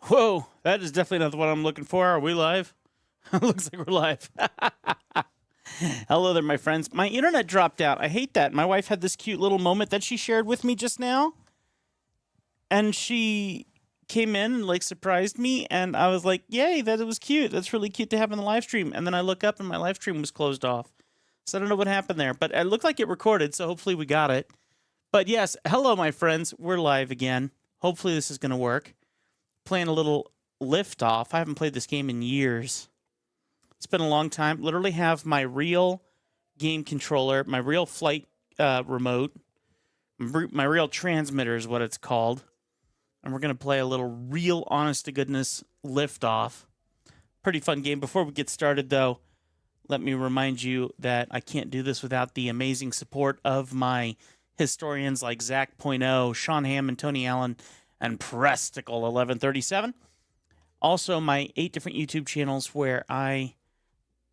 Whoa, that is definitely not what I'm looking for. Are we live? Looks like we're live. Hello there, my friends. My internet dropped out. I hate that. My wife had this cute little moment that she shared with me just now. And she came in and like surprised me. And I was like, yay, that was cute. That's really cute to have in the live stream. And then I look up and my live stream was closed off. So I don't know what happened there. But it looked like it recorded, so hopefully we got it. But yes, hello, my friends. We're live again. Hopefully this is going to work. Playing a little Liftoff. I haven't played this game in years. It's been a long time. Literally have my real game controller, my real flight remote, my real transmitter is what it's called. And we're going to play a little real honest-to-goodness Liftoff. Pretty fun game. Before we get started, though, let me remind you that I can't do this without the amazing support of my historians like Zach.0, Sean Hammond, Tony Allen, and Presticle1137. Also, my 8 different YouTube channels where I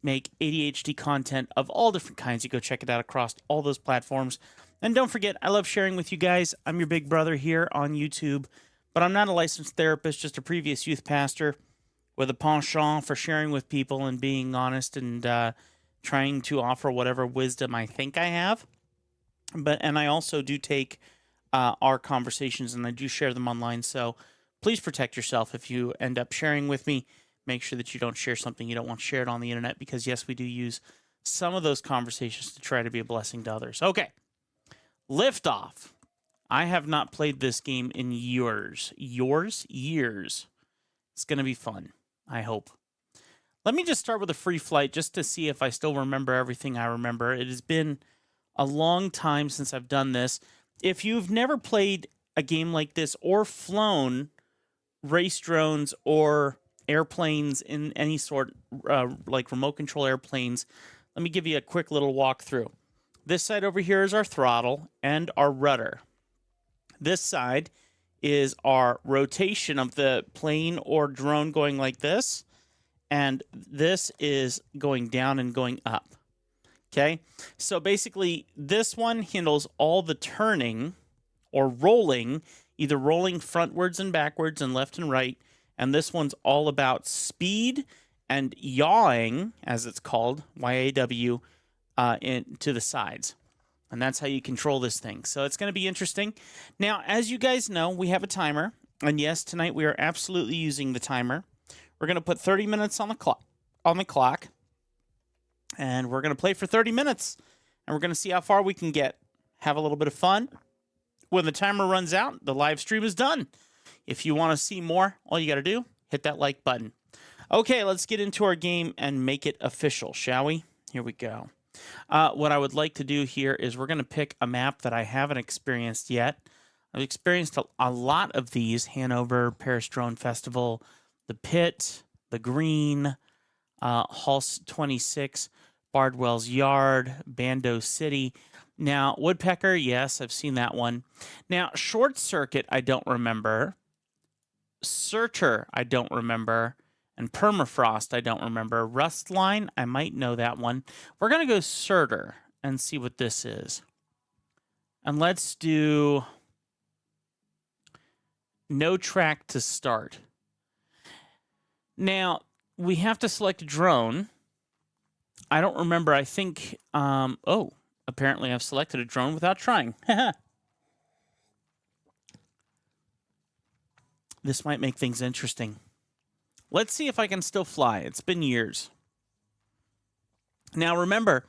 make ADHD content of all different kinds. You go check it out across all those platforms. And don't forget, I love sharing with you guys. I'm your big brother here on YouTube, but I'm not a licensed therapist, just a previous youth pastor with a penchant for sharing with people and being honest and trying to offer whatever wisdom I think I have. And I also do take our conversations and I do share them online. So please protect yourself if you end up sharing with me. Make sure that you don't share something you don't want shared on the internet because, yes, we do use some of those conversations to try to be a blessing to others. Okay. Liftoff. I have not played this game in years. Years. It's going to be fun, I hope. Let me just start with a free flight just to see if I still remember everything I remember. It has been a long time since I've done this. If you've never played a game like this or flown race drones or airplanes in any sort, like remote control airplanes, let me give you a quick little walkthrough. This side over here is our throttle and our rudder. This side is our rotation of the plane or drone going like this, and this is going down and going up. Okay, so basically this one handles all the turning or rolling, either rolling frontwards and backwards and left and right, and this one's all about speed and yawing, as it's called, Y-A-W, to the sides. And that's how you control this thing. So it's going to be interesting. Now, as you guys know, we have a timer. And yes, tonight we are absolutely using the timer. We're going to put 30 minutes on the clock. And we're going to play for 30 minutes. And we're going to see how far we can get. Have a little bit of fun. When the timer runs out, the live stream is done. If you want to see more, all you got to do, hit that like button. Okay, let's get into our game and make it official, shall we? Here we go. What I would like to do here is we're going to pick a map that I haven't experienced yet. I've experienced a lot of these: Hanover, Paris Drone Festival, the Pit, the Green, Hall 26, Bardwell's Yard, Bando City. Now, Woodpecker, yes, I've seen that one. Now, Short Circuit, I don't remember. Searcher, I don't remember. And Permafrost, I don't remember. Rustline, I might know that one. We're going to go Surtur and see what this is. And let's do no track to start. Now, we have to select a drone. I don't remember. I think, apparently I've selected a drone without trying. This might make things interesting. Let's see if I can still fly. It's been years. Now remember,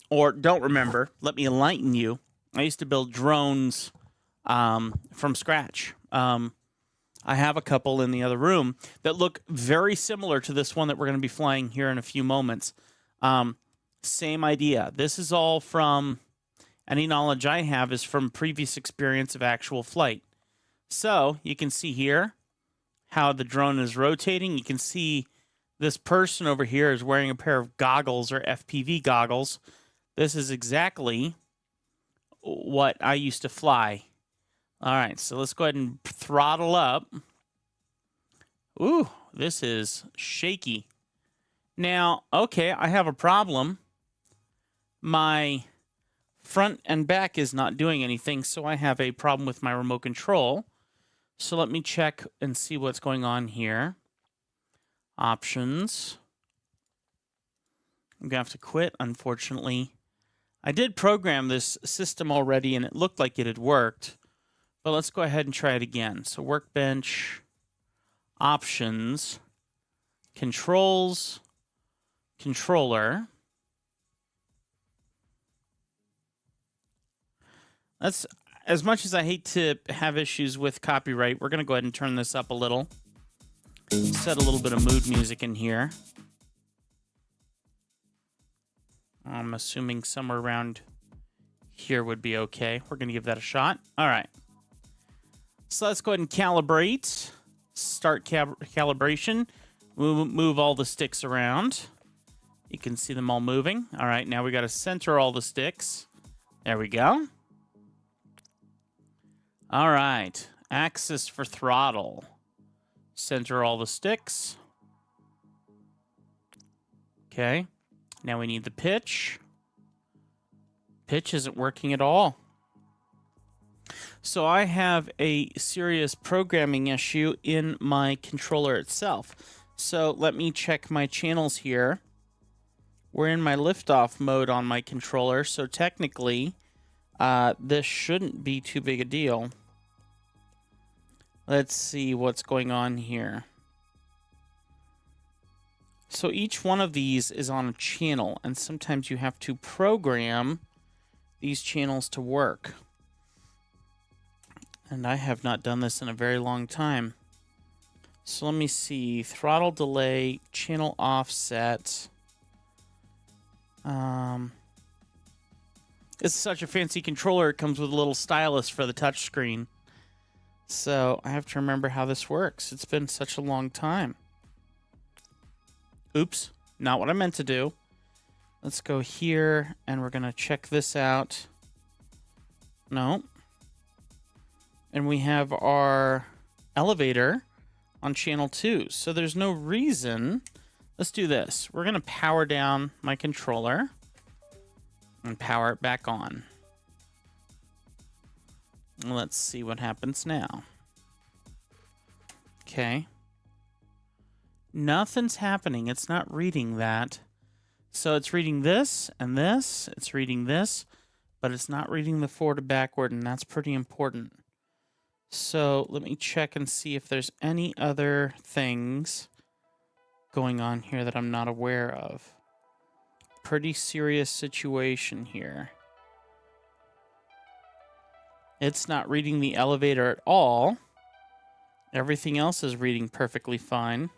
or don't remember, let me enlighten you. I used to build drones from scratch. I have a couple in the other room that look very similar to this one that we're going to be flying here in a few moments. Same idea. This is all from, any knowledge I have is from previous experience of actual flight. So you can see here how the drone is rotating. You can see this person over here is wearing a pair of goggles or FPV goggles. This is exactly what I used to fly. All right, so let's go ahead and throttle up. Ooh, this is shaky. Now, okay, I have a problem. My front and back is not doing anything, so I have a problem with my remote control. So let me check and see what's going on here. Options. I'm going to have to quit, unfortunately. I did program this system already, and it looked like it had worked. But let's go ahead and try it again. So workbench, options, controls, controller. That's, as much as I hate to have issues with copyright, we're going to go ahead and turn this up a little. Set a little bit of mood music in here. I'm assuming somewhere around here would be okay. We're going to give that a shot. All right. So let's go ahead and calibrate. Start calibration. Move all the sticks around. You can see them all moving. All right, now we got to center all the sticks. There we go. All right, axis for throttle. Center all the sticks. Okay, now we need the pitch. Pitch isn't working at all. So I have a serious programming issue in my controller itself. So let me check my channels here. We're in my liftoff mode on my controller, so technically this shouldn't be too big a deal. Let's see what's going on here. So each one of these is on a channel, and sometimes you have to program these channels to work. And I have not done this in a very long time. So let me see. Throttle delay, channel offset. It's such a fancy controller. It comes with a little stylus for the touchscreen. So I have to remember how this works. It's been such a long time. Oops, not what I meant to do. Let's go here, and we're going to check this out. No. And we have our elevator on channel 2. So there's no reason. Let's do this. We're going to power down my controller and power it back on. Let's see what happens now. Okay. Nothing's happening. It's not reading that. So it's reading this and this. It's reading this, but it's not reading the forward to backward, and that's pretty important. So let me check and see if there's any other things going on here that I'm not aware of. Pretty serious situation here. It's not reading the elevator at all. Everything else is reading perfectly fine.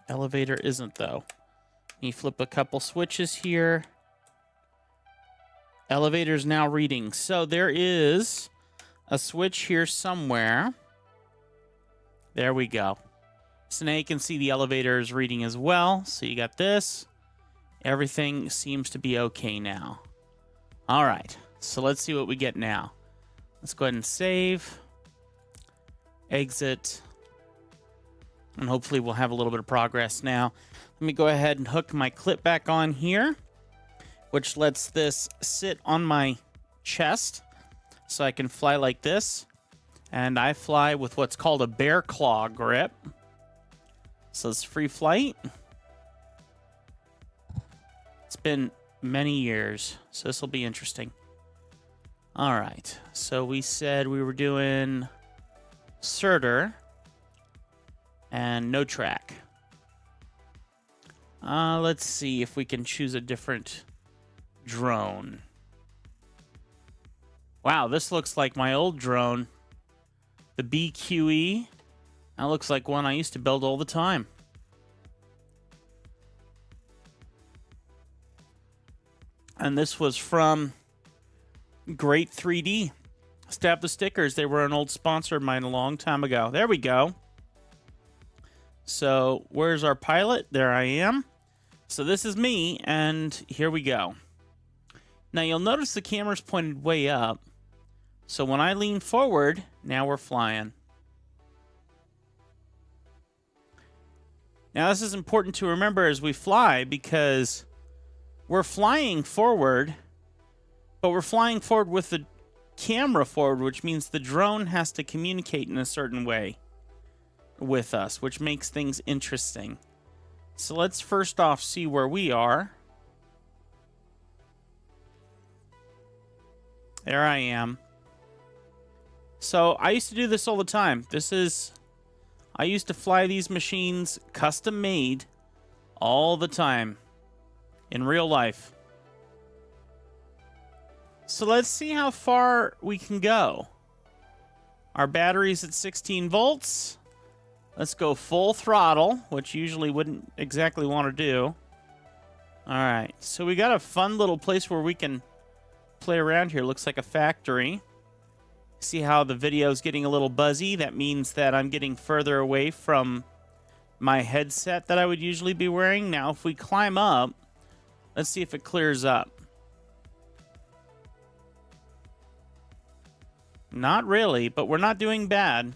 Elevator isn't, though. You flip a couple switches here. Elevator's now reading. So there is a switch here somewhere. There we go. So now you can see the elevator is reading as well. So you got this. Everything seems to be okay now. All right. So let's see what we get now. Let's go ahead and save. Exit. And hopefully we'll have a little bit of progress now. Let me go ahead and hook my clip back on here, which lets this sit on my chest so I can fly like this. And I fly with what's called a bear claw grip. So it's free flight. It's been many years, so this will be interesting. All right, so we said we were doing Surtur and no track. Let's see if we can choose a different drone. Wow, this looks like my old drone. The BQE. That looks like one I used to build all the time. And this was from Great 3D. Stab the stickers. They were an old sponsor of mine a long time ago. There we go. So where's our pilot? There I am. So this is me, and here we go. Now you'll notice the camera's pointed way up. So when I lean forward, now we're flying. Now this is important to remember as we fly, because we're flying forward, but we're flying forward with the camera forward, which means the drone has to communicate in a certain way with us, which makes things interesting. So let's first off see where we are. There I am. So I used to do this all the time. I used to fly these machines custom made all the time in real life. So let's see how far we can go. Our battery's at 16 volts. Let's go full throttle, which usually wouldn't exactly want to do. All right, so we got a fun little place where we can play around here. Looks like a factory. See how the video's getting a little buzzy? That means that I'm getting further away from my headset that I would usually be wearing. Now, if we climb up, let's see if it clears up. Not really, but we're not doing bad.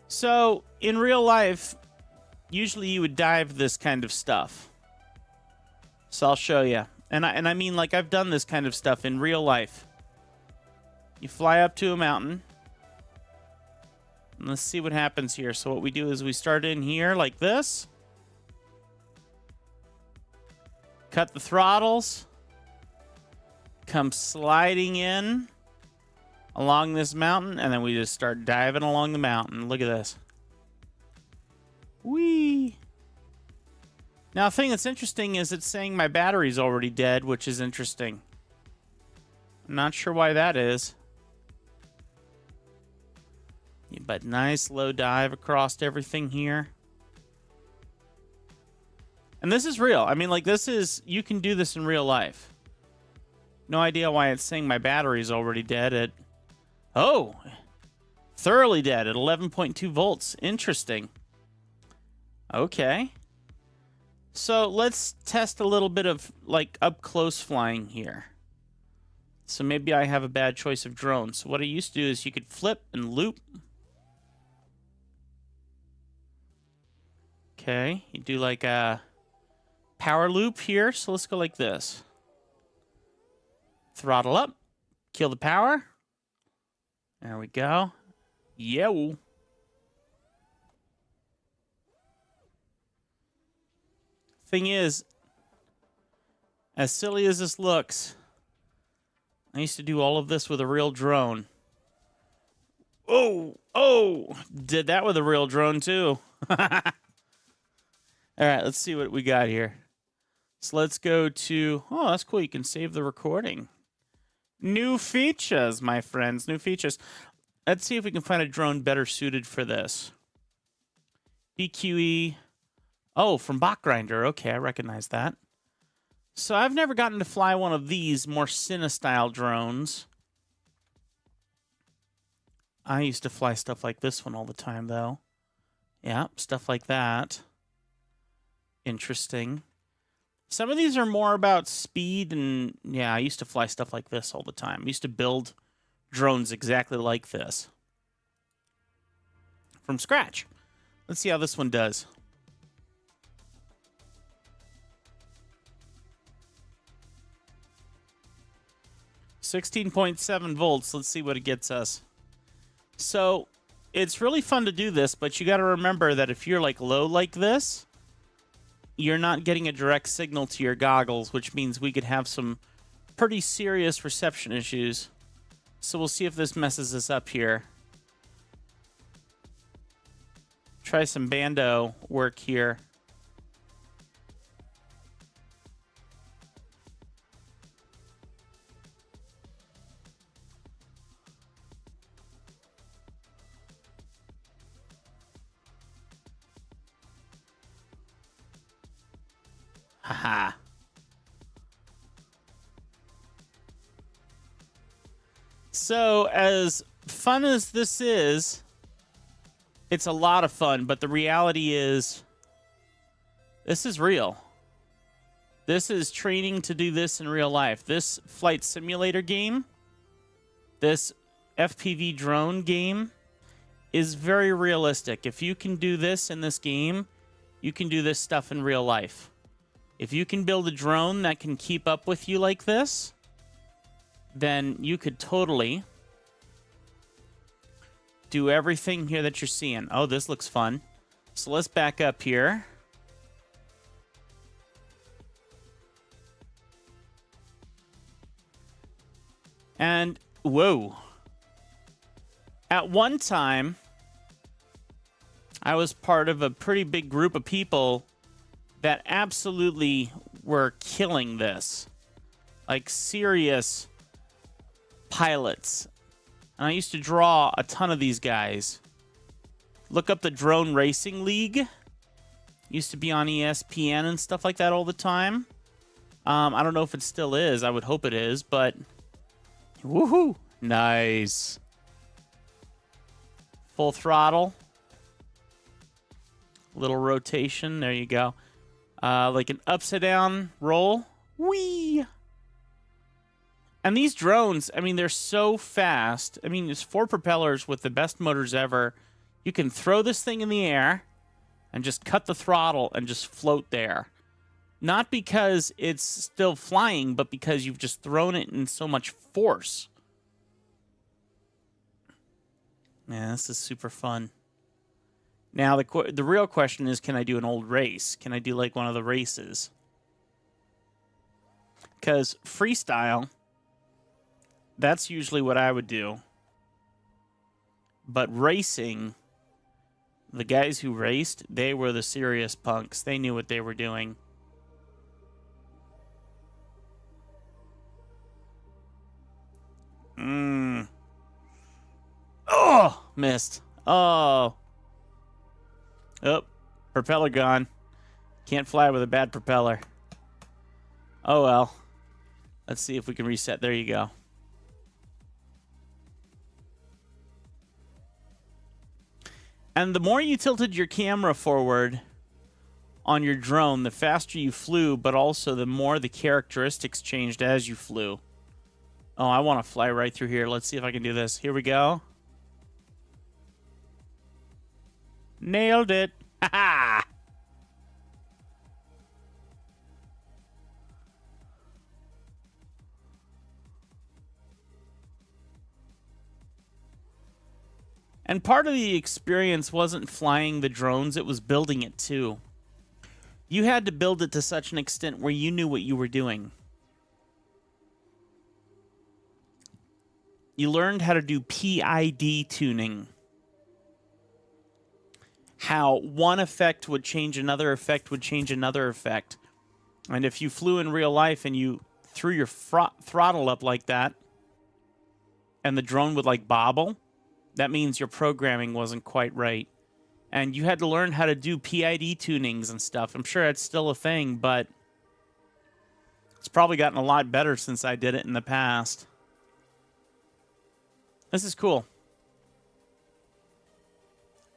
So, in real life, usually you would dive this kind of stuff. So I'll show you. And I mean, like, I've done this kind of stuff in real life. You fly up to a mountain. And let's see what happens here. So what we do is we start in here like this. Cut the throttles. Come sliding in along this mountain. And then we just start diving along the mountain. Look at this. Whee! Now, the thing that's interesting is it's saying my battery's already dead, which is interesting. I'm not sure why that is. Yeah, but nice low dive across everything here. And this is real. I mean, like, you can do this in real life. No idea why it's saying my battery's already dead at... Oh! Thoroughly dead at 11.2 volts. Interesting. Okay. So let's test a little bit of, like, up-close flying here. So maybe I have a bad choice of drone. So what I used to do is you could flip and loop. Okay, you do like a power loop here. So let's go like this. Throttle up. Kill the power. There we go. Yo. Thing is, as silly as this looks, I used to do all of this with a real drone. Oh, did that with a real drone too. All right, let's see what we got here. So let's go to, oh, that's cool. You can save the recording. New features, my friends, new features. Let's see if we can find a drone better suited for this. BQE. Oh, from Bot Grinder. Okay, I recognize that. So I've never gotten to fly one of these more Cine-style drones. I used to fly stuff like this one all the time, though. Yeah, stuff like that. Interesting. Some of these are more about speed, and yeah, I used to fly stuff like this all the time. I used to build drones exactly like this. From scratch. Let's see how this one does. 16.7 volts. Let's see what it gets us. So it's really fun to do this, but you got to remember that if you're like low like this, you're not getting a direct signal to your goggles, which means we could have some pretty serious reception issues. So we'll see if this messes us up here. Try some bando work here. Haha. So, as fun as this is, it's a lot of fun, but the reality is, this is real. This is training to do this in real life. This flight simulator game, this FPV drone game, is very realistic. If you can do this in this game, you can do this stuff in real life. If you can build a drone that can keep up with you like this, then you could totally do everything here that you're seeing. Oh, this looks fun. So let's back up here. And, whoa. At one time, I was part of a pretty big group of people that absolutely were killing this. Like, serious pilots. And I used to draw a ton of these guys. Look up the Drone Racing League. Used to be on ESPN and stuff like that all the time. I don't know if it still is. I would hope it is, but... Woohoo! Nice. Full throttle. Little rotation. There you go. Like an upside-down roll. Whee! And these drones, I mean, they're so fast. I mean, there's 4 propellers with the best motors ever. You can throw this thing in the air and just cut the throttle and just float there. Not because it's still flying, but because you've just thrown it in so much force. Man, this is super fun. Now, the real question is, can I do an old race? Can I do, like, one of the races? Because freestyle, that's usually what I would do. But racing, the guys who raced, they were the serious punks. They knew what they were doing. Oh, missed. Oh. Oh, propeller gone. Can't fly with a bad propeller. Oh, well. Let's see if we can reset. There you go. And the more you tilted your camera forward on your drone, the faster you flew, but also the more the characteristics changed as you flew. Oh, I want to fly right through here. Let's see if I can do this. Here we go. Nailed it. Ha-ha! And part of the experience wasn't flying the drones, it was building it too. You had to build it to such an extent where you knew what you were doing. You learned how to do PID tuning. How one effect would change another effect would change another effect. And if you flew in real life and you threw your throttle up like that, and the drone would like bobble, that means your programming wasn't quite right. And you had to learn how to do PID tunings and stuff. I'm sure it's still a thing, but it's probably gotten a lot better since I did it in the past. This is cool.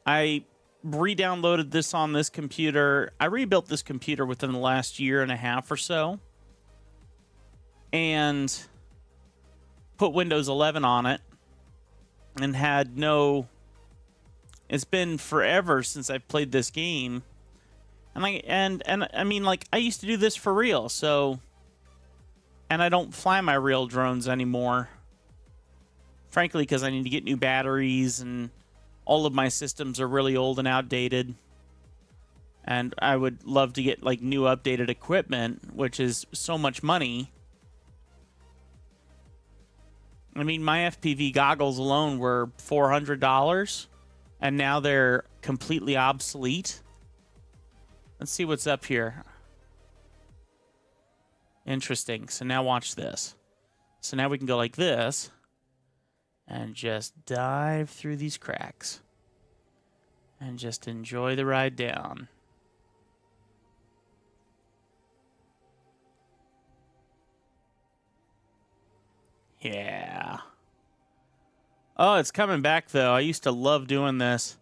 I re-downloaded this on this computer. I rebuilt this computer within the last year and a half or so. And put Windows 11 on it. And had no... It's been forever since I've played this game. And I mean, like, I used to do this for real, so... And I don't fly my real drones anymore. Frankly, because I need to get new batteries, and all of my systems are really old and outdated. And I would love to get, like, new updated equipment, which is so much money. I mean, my FPV goggles alone were $400, and now they're completely obsolete. Let's see what's up here. Interesting. So now watch this. So now we can go like this and just dive through these cracks and just enjoy the ride down. Yeah. Oh, it's coming back, though. I used to love doing this.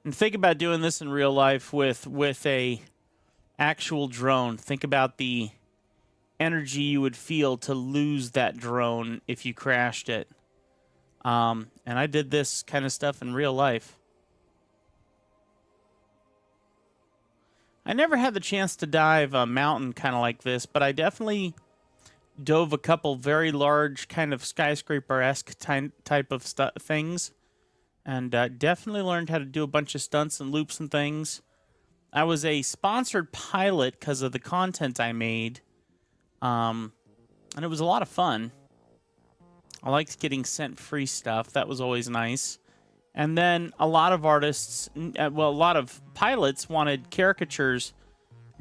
And think about doing this in real life with a actual drone. Think about the energy you would feel to lose that drone if you crashed it. And I did this kind of stuff in real life. I never had the chance to dive a mountain kind of like this, but I definitely dove a couple very large kind of skyscraper-esque type of things. And definitely learned how to do a bunch of stunts and loops and things. I was a sponsored pilot because of the content I made. And it was a lot of fun. I liked getting sent free stuff. That was always nice. And then a lot of artists, well, a lot of pilots wanted caricatures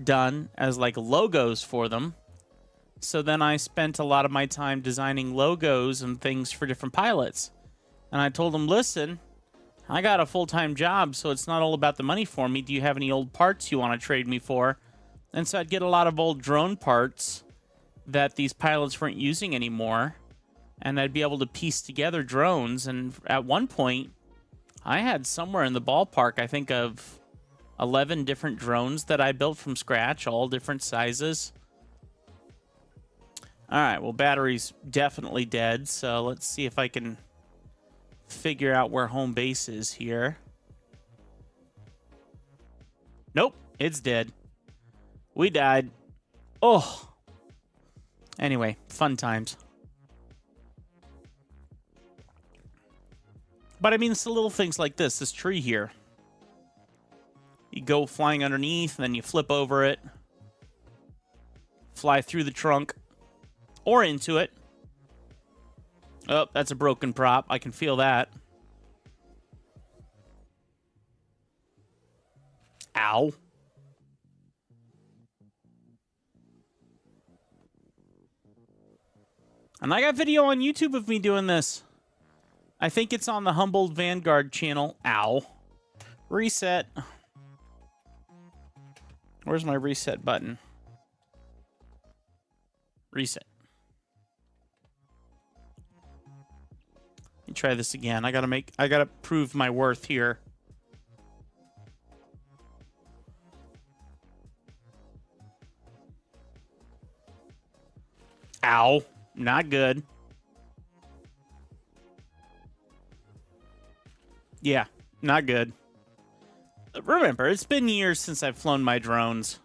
done as like logos for them. So then I spent a lot of my time designing logos and things for different pilots. And I told them, listen, I got a full-time job, so it's not all about the money for me. Do you have any old parts you want to trade me for? And so I'd get a lot of old drone parts that these pilots weren't using anymore, and I'd be able to piece together drones. And at one point, I had somewhere in the ballpark, I think, of 11 different drones that I built from scratch, all different sizes. All right, well, battery's definitely dead, so let's see if I can figure out where home base is here. Nope, it's dead. We died. Oh. Anyway, fun times. But I mean, it's the little things like this tree here. You go flying underneath, and then you flip over it. Fly through the trunk. Or into it. Oh, that's a broken prop. I can feel that. Ow. And I got video on YouTube of me doing this. I think it's on the Humboldt Vanguard channel. Ow. Reset. Where's my reset button? Reset. Let me try this again. I gotta prove my worth here. Ow. Not good. Yeah, not good. Remember, it's been years since I've flown my drones.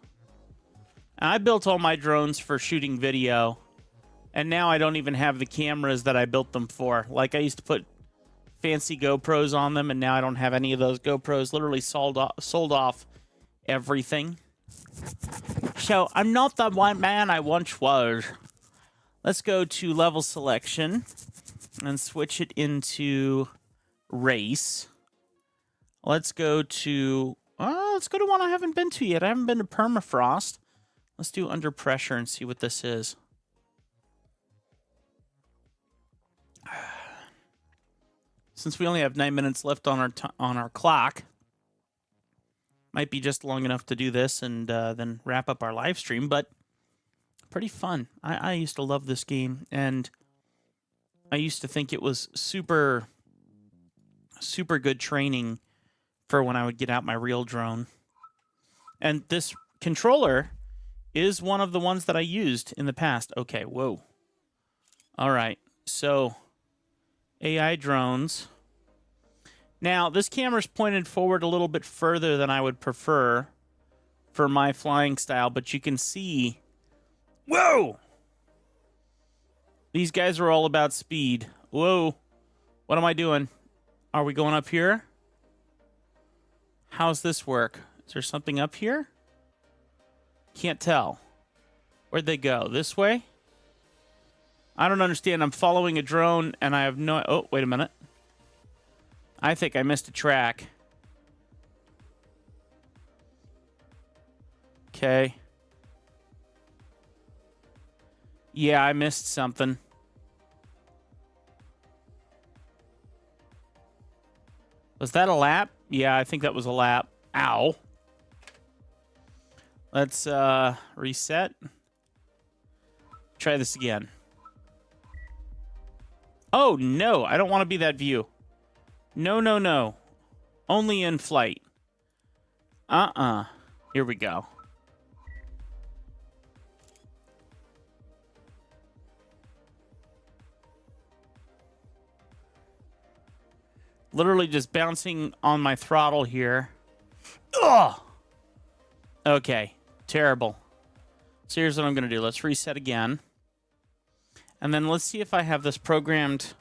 I built all my drones for shooting video. And now I don't even have the cameras that I built them for. Like, I used to put fancy GoPros on them, and now I don't have any of those GoPros. Literally sold off everything. So, I'm not the one man I once was. Let's go to level selection and switch it into race. Let's go to one I haven't been to yet. I haven't been to permafrost. Let's do under pressure and see what this is. Since we only have 9 minutes left on our clock, might be just long enough to do this and then wrap up our live stream, but pretty fun. I used to love this game, and I used to think it was super good training for when I would get out my real drone. And this controller is one of the ones that I used in the past. Okay, whoa. All right, so AI drones. Now, this camera's pointed forward a little bit further than I would prefer for my flying style, but you can see... Whoa! These guys are all about speed. Whoa. What am I doing? Are we going up here? How's this work? Is there something up here? Can't tell. Where'd they go? This way? I don't understand. I'm following a drone, and I have no... Oh, wait a minute. I think I missed a track. Okay. Yeah, I missed something. Was that a lap? Yeah, I think that was a lap. Ow. Let's reset. Try this again. Oh, no. I don't want to be that view. No, no, no. Only in flight. Here we go. Literally just bouncing on my throttle here. Ugh! Okay, terrible. So here's what I'm going to do. Let's reset again. And then let's see if I have this programmed.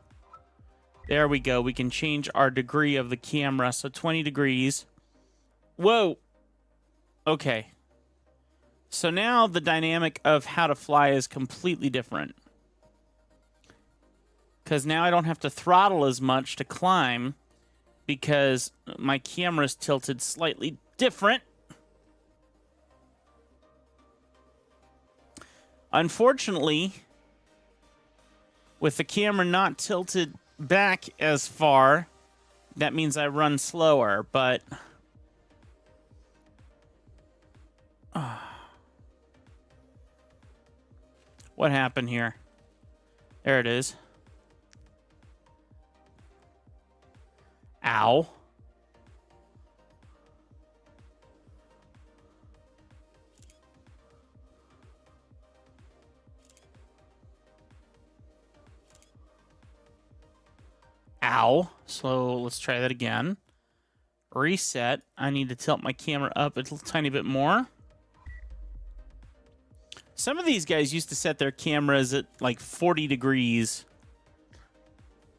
There we go. We can change our degree of the camera. So 20 degrees. Whoa. Okay. So now the dynamic of how to fly is completely different. Because now I don't have to throttle as much to climb because my camera's tilted slightly different. Unfortunately, with the camera not tilted back as far, that means I run slower, but... what happened here? There it is. Ow. Ow. So let's try that again. Reset. I need to tilt my camera up a tiny bit more. Some of these guys used to set their cameras at like 40 degrees,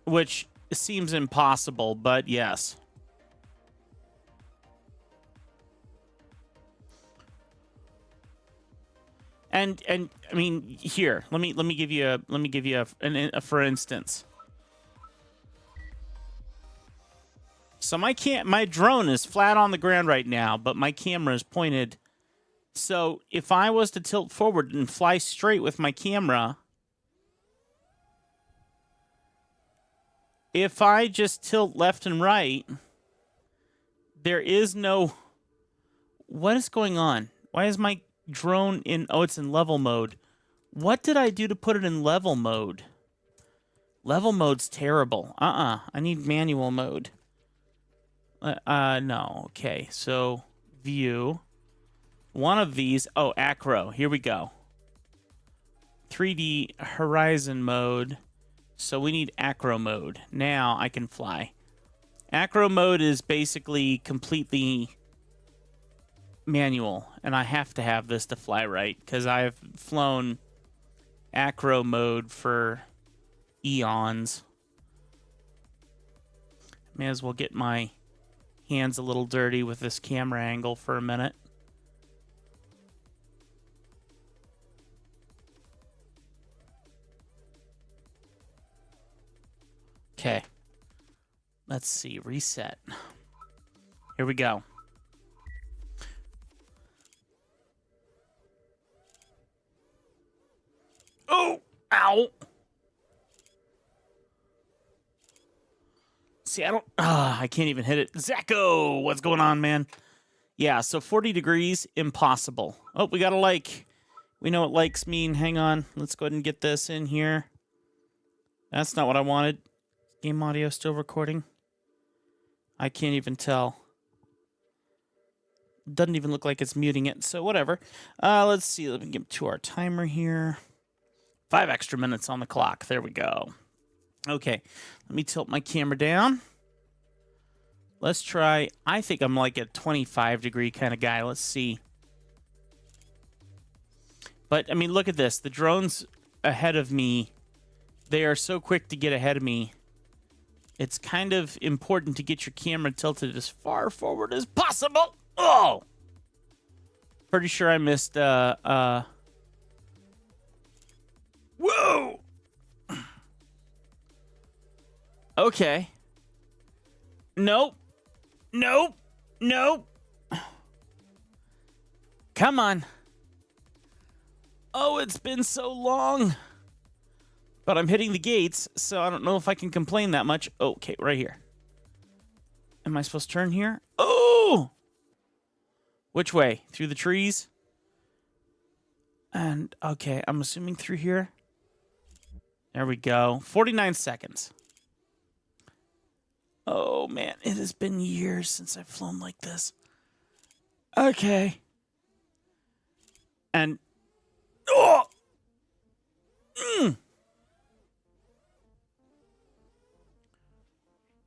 which seems impossible, but yes. And I mean, here, let me give you a for instance. So my drone is flat on the ground right now, but my camera is pointed. So if I was to tilt forward and fly straight with my camera, if I just tilt left and right, there is no... What is going on? Why is my drone in... Oh, it's in level mode. What did I do to put it in level mode? Level mode's terrible. I need manual mode. No. Okay, so view. One of these... Oh, acro. Here we go. 3D horizon mode. So we need acro mode. Now I can fly. Acro mode is basically completely manual, and I have to have this to fly right, because I've flown acro mode for eons. May as well get my hands a little dirty with this camera angle for a minute. Okay. Let's see. Reset. Here we go. Oh! Ow! See, I can't even hit it. Zacko! What's going on, man? Yeah, so 40 degrees, impossible. Oh, we got a like. We know what likes mean. Hang on. Let's go ahead and get this in here. That's not what I wanted. Game audio still recording? I can't even tell. Doesn't even look like it's muting it, so whatever. Let's see. Let me get to our timer here. 5 extra minutes on the clock. There we go. Okay. Let me tilt my camera down. Let's try... I think I'm like a 25-degree kind of guy. Let's see. But, I mean, look at this. The drone's ahead of me. They are so quick to get ahead of me. It's kind of important to get your camera tilted as far forward as possible. Oh! Pretty sure I missed, Whoa! Okay. Nope. Nope. Nope. Come on. Oh, it's been so long. But I'm hitting the gates, so I don't know if I can complain that much. Okay, right here. Am I supposed to turn here? Oh! Which way? Through the trees? And, okay, I'm assuming through here. There we go. 49 seconds. Oh, man, it has been years since I've flown like this. Okay. And... Oh!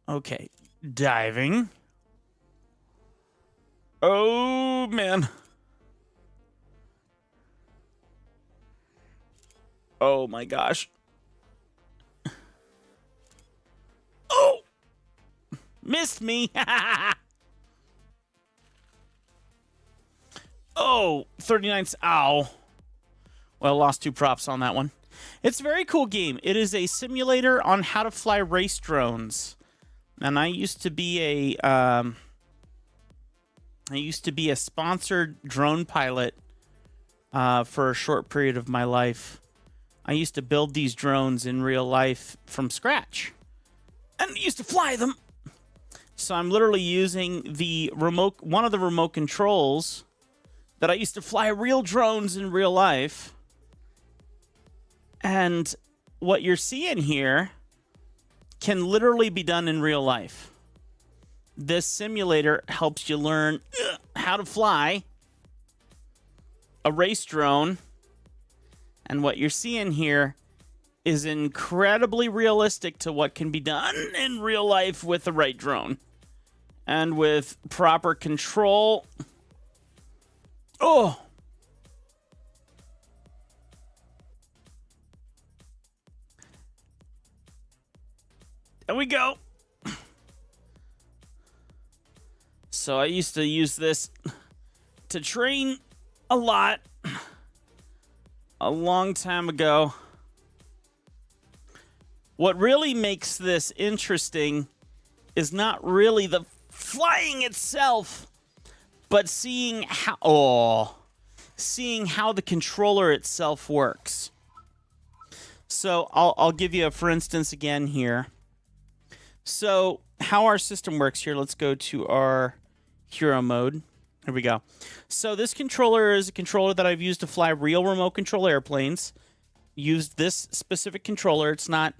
Okay, diving. Oh, man. Oh my gosh. Oh! Missed me. Oh, 39. Ow. Well, lost 2 props on that one. It's a very cool game. It is a simulator on how to fly race drones. And I used to be a sponsored drone pilot for a short period of my life. I used to build these drones in real life from scratch. And used to fly them. So I'm literally using one of the remote controls that I used to fly real drones in real life. And what you're seeing here can literally be done in real life. This simulator helps you learn how to fly a race drone. And what you're seeing here is incredibly realistic to what can be done in real life with the right drone. And with proper control. Oh! There we go. So I used to use this to train a lot a long time ago. What really makes this interesting is not really the flying itself, but seeing how the controller itself works. So I'll give you a for instance again here. So how our system works here, let's go to our hero mode. Here we go. So this controller is a controller that I've used to fly real remote control airplanes. Used this specific controller. It's not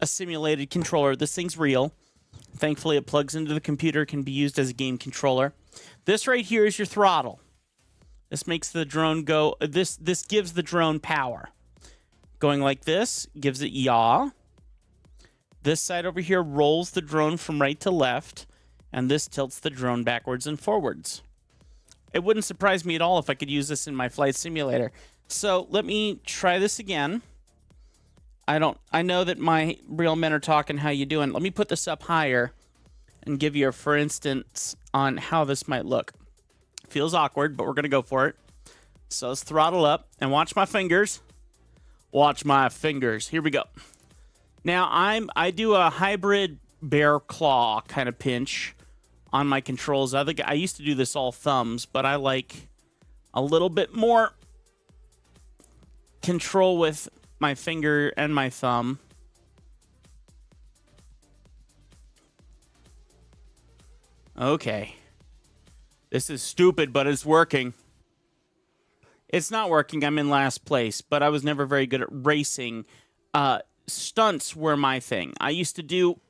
a simulated controller. This thing's real. Thankfully, it plugs into the computer, can be used as a game controller. This right here is your throttle. This makes the drone go. This gives the drone power. Going like this gives it yaw. This side over here rolls the drone from right to left, and this tilts the drone backwards and forwards. It wouldn't surprise me at all if I could use this in my flight simulator. So let me try this again. I know that my real men are talking. How you doing? Let me put this up higher and give you a for instance on how this might look. Feels awkward, but we're going to go for it. So let's throttle up and watch my fingers. Watch my fingers. Here we go. Now, I do a hybrid bear claw kind of pinch on my controls. I used to do this all thumbs, but I like a little bit more control with my finger and my thumb. Okay. This is stupid, but it's working. It's not working. I'm in last place, but I was never very good at racing. Stunts were my thing. I used to do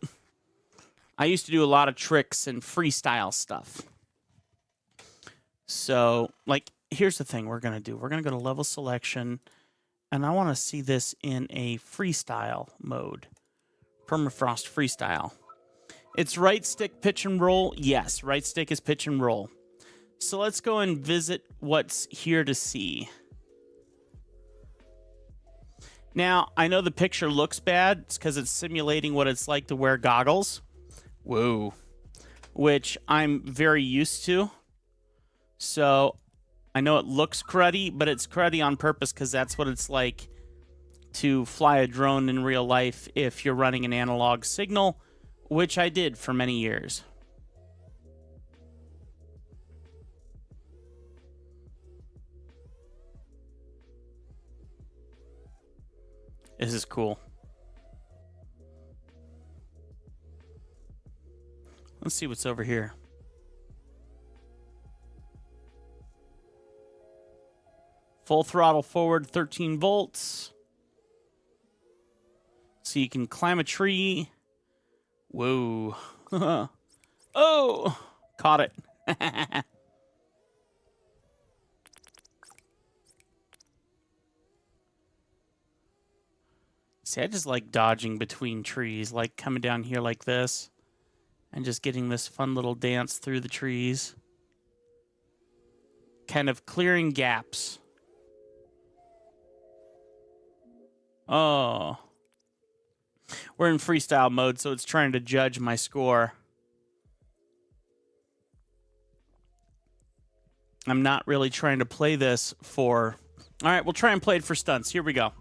a lot of tricks and freestyle stuff. So, like, here's the thing we're going to do. We're going to go to level selection, and I want to see this in a freestyle mode. Permafrost freestyle. It's right stick pitch and roll. Yes, right stick is pitch and roll. So let's go and visit what's here to see. Now, I know the picture looks bad. It's because it's simulating what it's like to wear goggles. Whoa. Which I'm very used to. So I know it looks cruddy, but it's cruddy on purpose because that's what it's like to fly a drone in real life if you're running an analog signal, which I did for many years. This is cool. Let's see what's over here. Full throttle forward, 13 volts. So you can climb a tree. Whoa. Oh, caught it. See, I just like dodging between trees, like coming down here like this and just getting this fun little dance through the trees. Kind of clearing gaps. Oh. We're in freestyle mode, so it's trying to judge my score. I'm not really trying to play this for... All right, we'll try and play it for stunts. Here we go.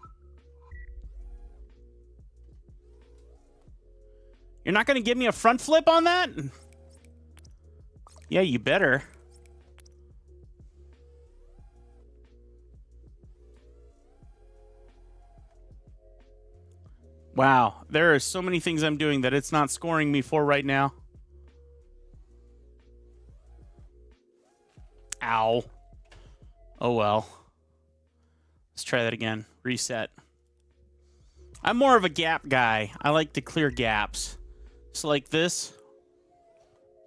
You're not going to give me a front flip on that? Yeah, you better. Wow, there are so many things I'm doing that it's not scoring me for right now. Ow. Oh well. Let's try that again. Reset. I'm more of a gap guy. I like to clear gaps. So like this.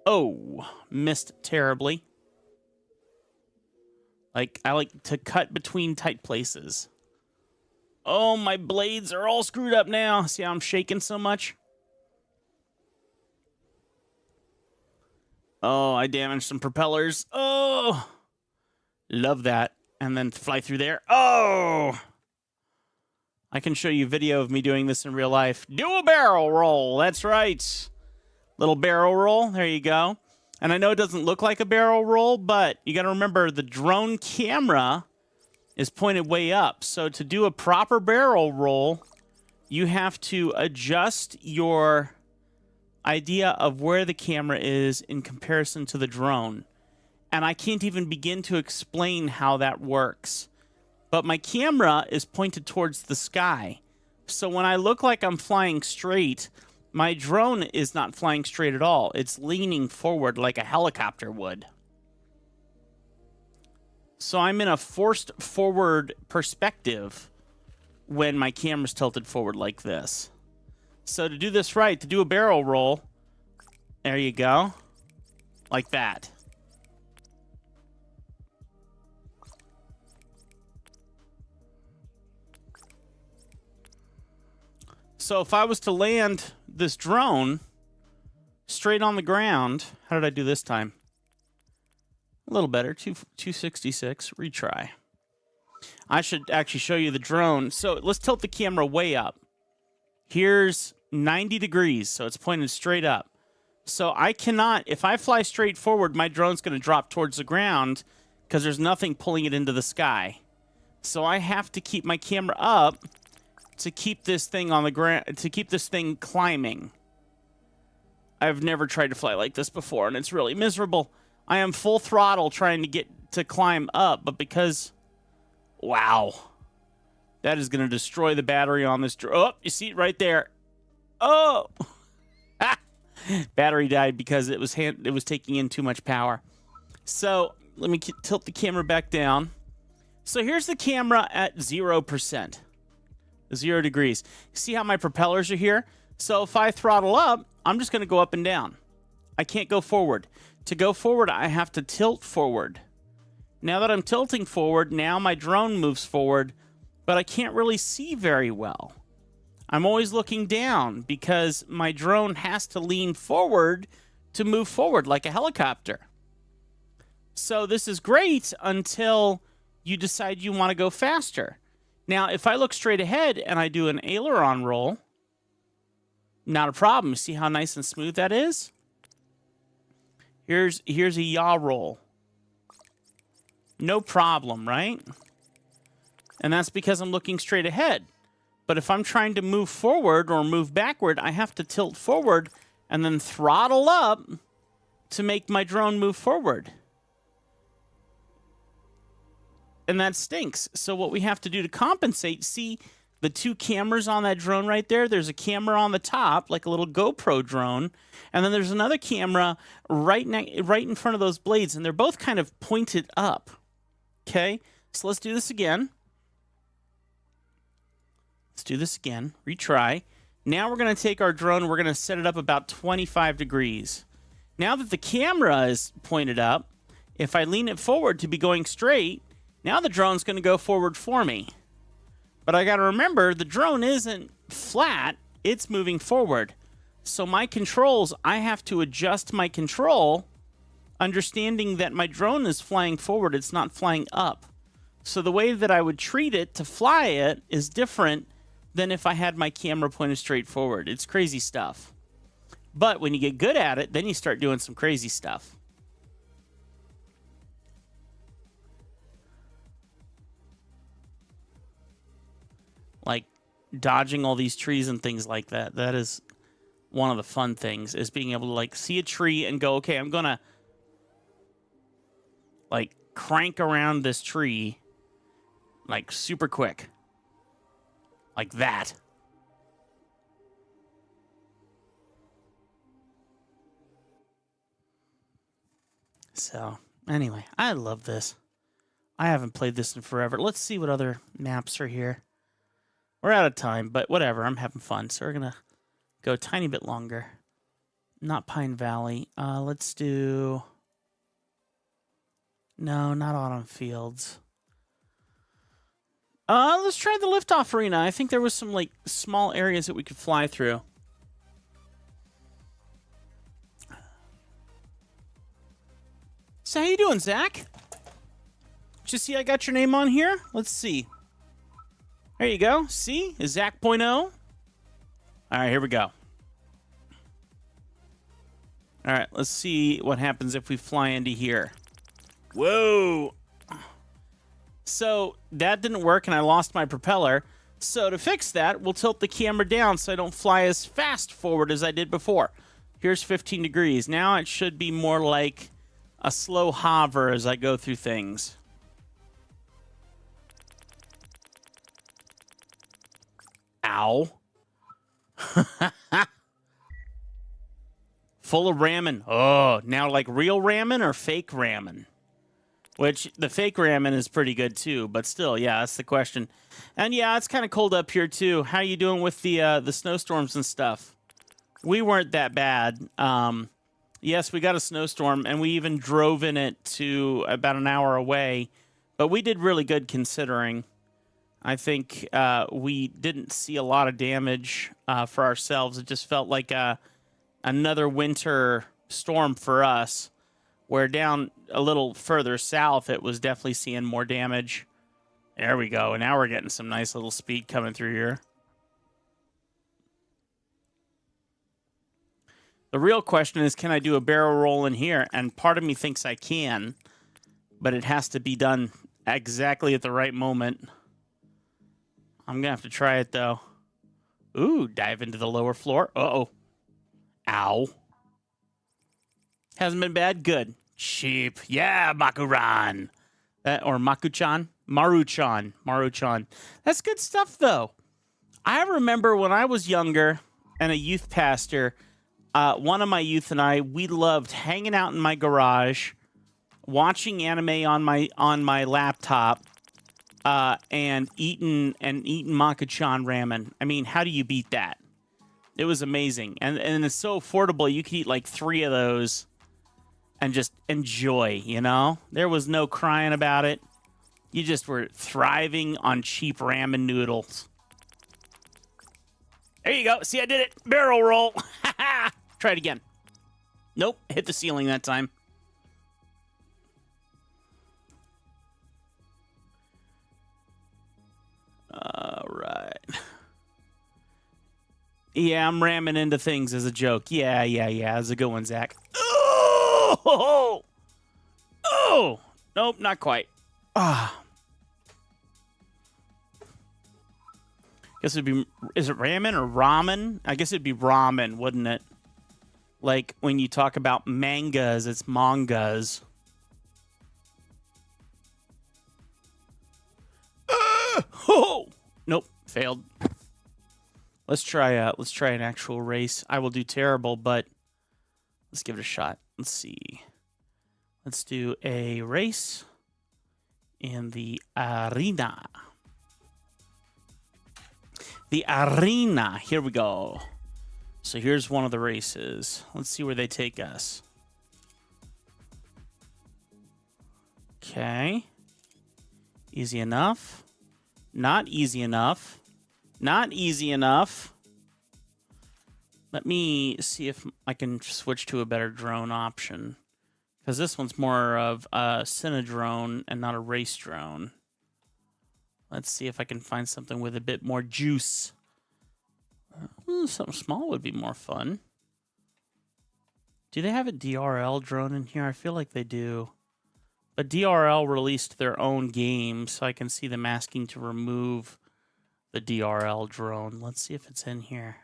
Oh, missed terribly. Like, I like to cut between tight places. Oh, my blades are all screwed up now. See how I'm shaking so much? Oh, I damaged some propellers. Oh, love that. And then fly through there. Oh, I can show you video of me doing this in real life. Do a barrel roll. That's right. Little barrel roll. There you go. And I know it doesn't look like a barrel roll, but you got to remember the drone camera is pointed way up. So to do a proper barrel roll, you have to adjust your idea of where the camera is in comparison to the drone. And I can't even begin to explain how that works. But my camera is pointed towards the sky. So when I look like I'm flying straight, my drone is not flying straight at all. It's leaning forward like a helicopter would. So I'm in a forced forward perspective when my camera's tilted forward like this. So to do this right, to do a barrel roll, there you go, like that. So if I was to land this drone straight on the ground, how did I do this time? A little better, 266, retry. I should actually show you the drone. So let's tilt the camera way up. Here's 90 degrees, so it's pointed straight up. So I cannot, if I fly straight forward, my drone's going to drop towards the ground because there's nothing pulling it into the sky. So I have to keep my camera up to keep this thing on the ground, to keep this thing climbing. I've never tried to fly like this before, and it's really miserable. I am full throttle trying to get to climb up, but because, wow, that is going to destroy the battery on this. Oh, you see it right there. Oh, battery died because it was taking in too much power. So let me tilt the camera back down. So here's the camera at 0%, 0 degrees. See how my propellers are here? So if I throttle up, I'm just going to go up and down. I can't go forward. To go forward, I have to tilt forward. Now that I'm tilting forward, now my drone moves forward, but I can't really see very well. I'm always looking down because my drone has to lean forward to move forward like a helicopter. So this is great until you decide you want to go faster. Now, if I look straight ahead and I do an aileron roll, not a problem. See how nice and smooth that is? Here's a yaw roll. No problem, right? And that's because I'm looking straight ahead. But if I'm trying to move forward or move backward, I have to tilt forward and then throttle up to make my drone move forward. And that stinks. So what we have to do to compensate, see the two cameras on that drone right there? There's a camera on the top, like a little GoPro drone. And then there's another camera right in front of those blades. And they're both kind of pointed up. Okay, so let's do this again. Let's do this again. Retry. Now we're going to take our drone. We're going to set it up about 25 degrees. Now that the camera is pointed up, if I lean it forward to be going straight, now the drone's going to go forward for me. But I got to remember, the drone isn't flat. It's moving forward. So my controls, I have to adjust my control, understanding that my drone is flying forward. It's not flying up. So the way that I would treat it to fly it is different than if I had my camera pointed straight forward. It's crazy stuff. But when you get good at it, then you start doing some crazy stuff. Like dodging all these trees and things like that. That is one of the fun things, is being able to like see a tree and go, okay, I'm gonna like crank around this tree like super quick. Like that. So, anyway, I love this. I haven't played this in forever. Let's see what other maps are here. We're out of time, but whatever. I'm having fun, so we're going to go a tiny bit longer. Not Pine Valley. Let's do... No, not Autumn Fields. Let's try the Liftoff Arena. I think there was some, like, small areas that we could fly through. So how you doing, Zach? Did you see I got your name on here? Let's see. There you go. See? Is Zach.0? All right, here we go. All right, let's see what happens if we fly into here. Whoa. So that didn't work, and I lost my propeller. So to fix that, we'll tilt the camera down so I don't fly as fast forward as I did before. Here's 15 degrees. Now it should be more like a slow hover as I go through things. Ow. Full of ramen. Oh, now like real ramen or fake ramen? Which, the fake ramen is pretty good too, but still, yeah, that's the question. And yeah, it's kind of cold up here too. How you doing with the snowstorms and stuff? We weren't that bad. Yes, we got a snowstorm, and we even drove in it to about an hour away. But we did really good considering. I think we didn't see a lot of damage for ourselves. It just felt like another winter storm for us. Where down a little further south, it was definitely seeing more damage. There we go. And now we're getting some nice little speed coming through here. The real question is, can I do a barrel roll in here? And part of me thinks I can, but it has to be done exactly at the right moment. I'm going to have to try it, though. Ooh, dive into the lower floor. Uh-oh. Ow. Hasn't been bad? Good. Sheep. Yeah, Makuran. Or Makuchan? Maruchan. Maruchan. That's good stuff, though. I remember when I was younger and a youth pastor, one of my youth and I, we loved hanging out in my garage, watching anime on my laptop, and eating Makuchan ramen. I mean, how do you beat that? It was amazing. And it's so affordable. You could eat like 3 of those and just enjoy, you know? There was no crying about it. You just were thriving on cheap ramen noodles. There you go. See, I did it. Barrel roll. Try it again. Nope. Hit the ceiling that time. All right. Yeah, I'm ramming into things as a joke. Yeah. That's a good one, Zach. Oh! Oh! Nope, not quite. Ah. Guess it'd be... Is it ramen or ramen? I guess it'd be ramen, wouldn't it? Like, when you talk about mangas, it's mangas. Oh! Nope, failed. Let's try an actual race. I will do terrible, but let's give it a shot. Let's see. Let's do a race in the arena. The arena. Here we go. So here's one of the races. Let's see where they take us. Okay. Easy enough. Not easy enough. Not easy enough. Let me see if I can switch to a better drone option. Because this one's more of a Cinedrone and not a race drone. Let's see if I can find something with a bit more juice. Something small would be more fun. Do they have a DRL drone in here? I feel like they do. But DRL released their own game, so I can see them asking to remove the DRL drone. Let's see if it's in here.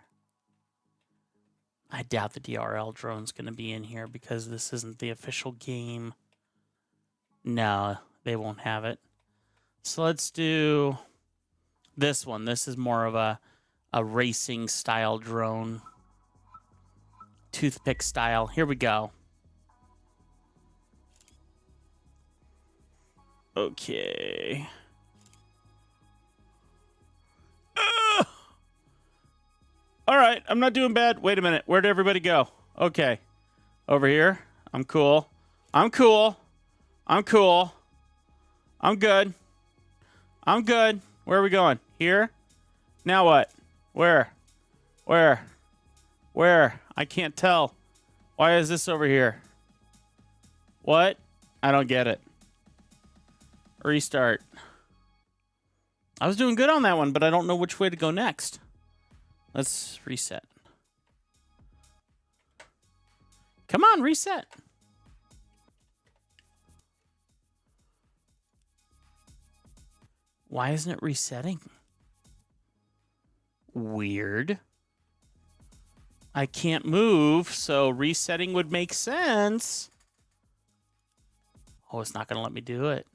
I doubt the DRL drone's going to be in here because this isn't the official game. No, they won't have it. So let's do this one. This is more of a racing style drone. Toothpick style. Here we go. Okay. All right, I'm not doing bad. Wait a minute. Where'd everybody go? Okay. Over here. I'm cool. I'm cool. I'm cool. I'm good. I'm good. Where are we going? Here? Now what? Where? Where? Where? I can't tell. Why is this over here? What? I don't get it. Restart. I was doing good on that one, but I don't know which way to go next. Let's reset. Come on, reset. Why isn't it resetting? Weird. I can't move, so resetting would make sense. Oh, it's not going to let me do it.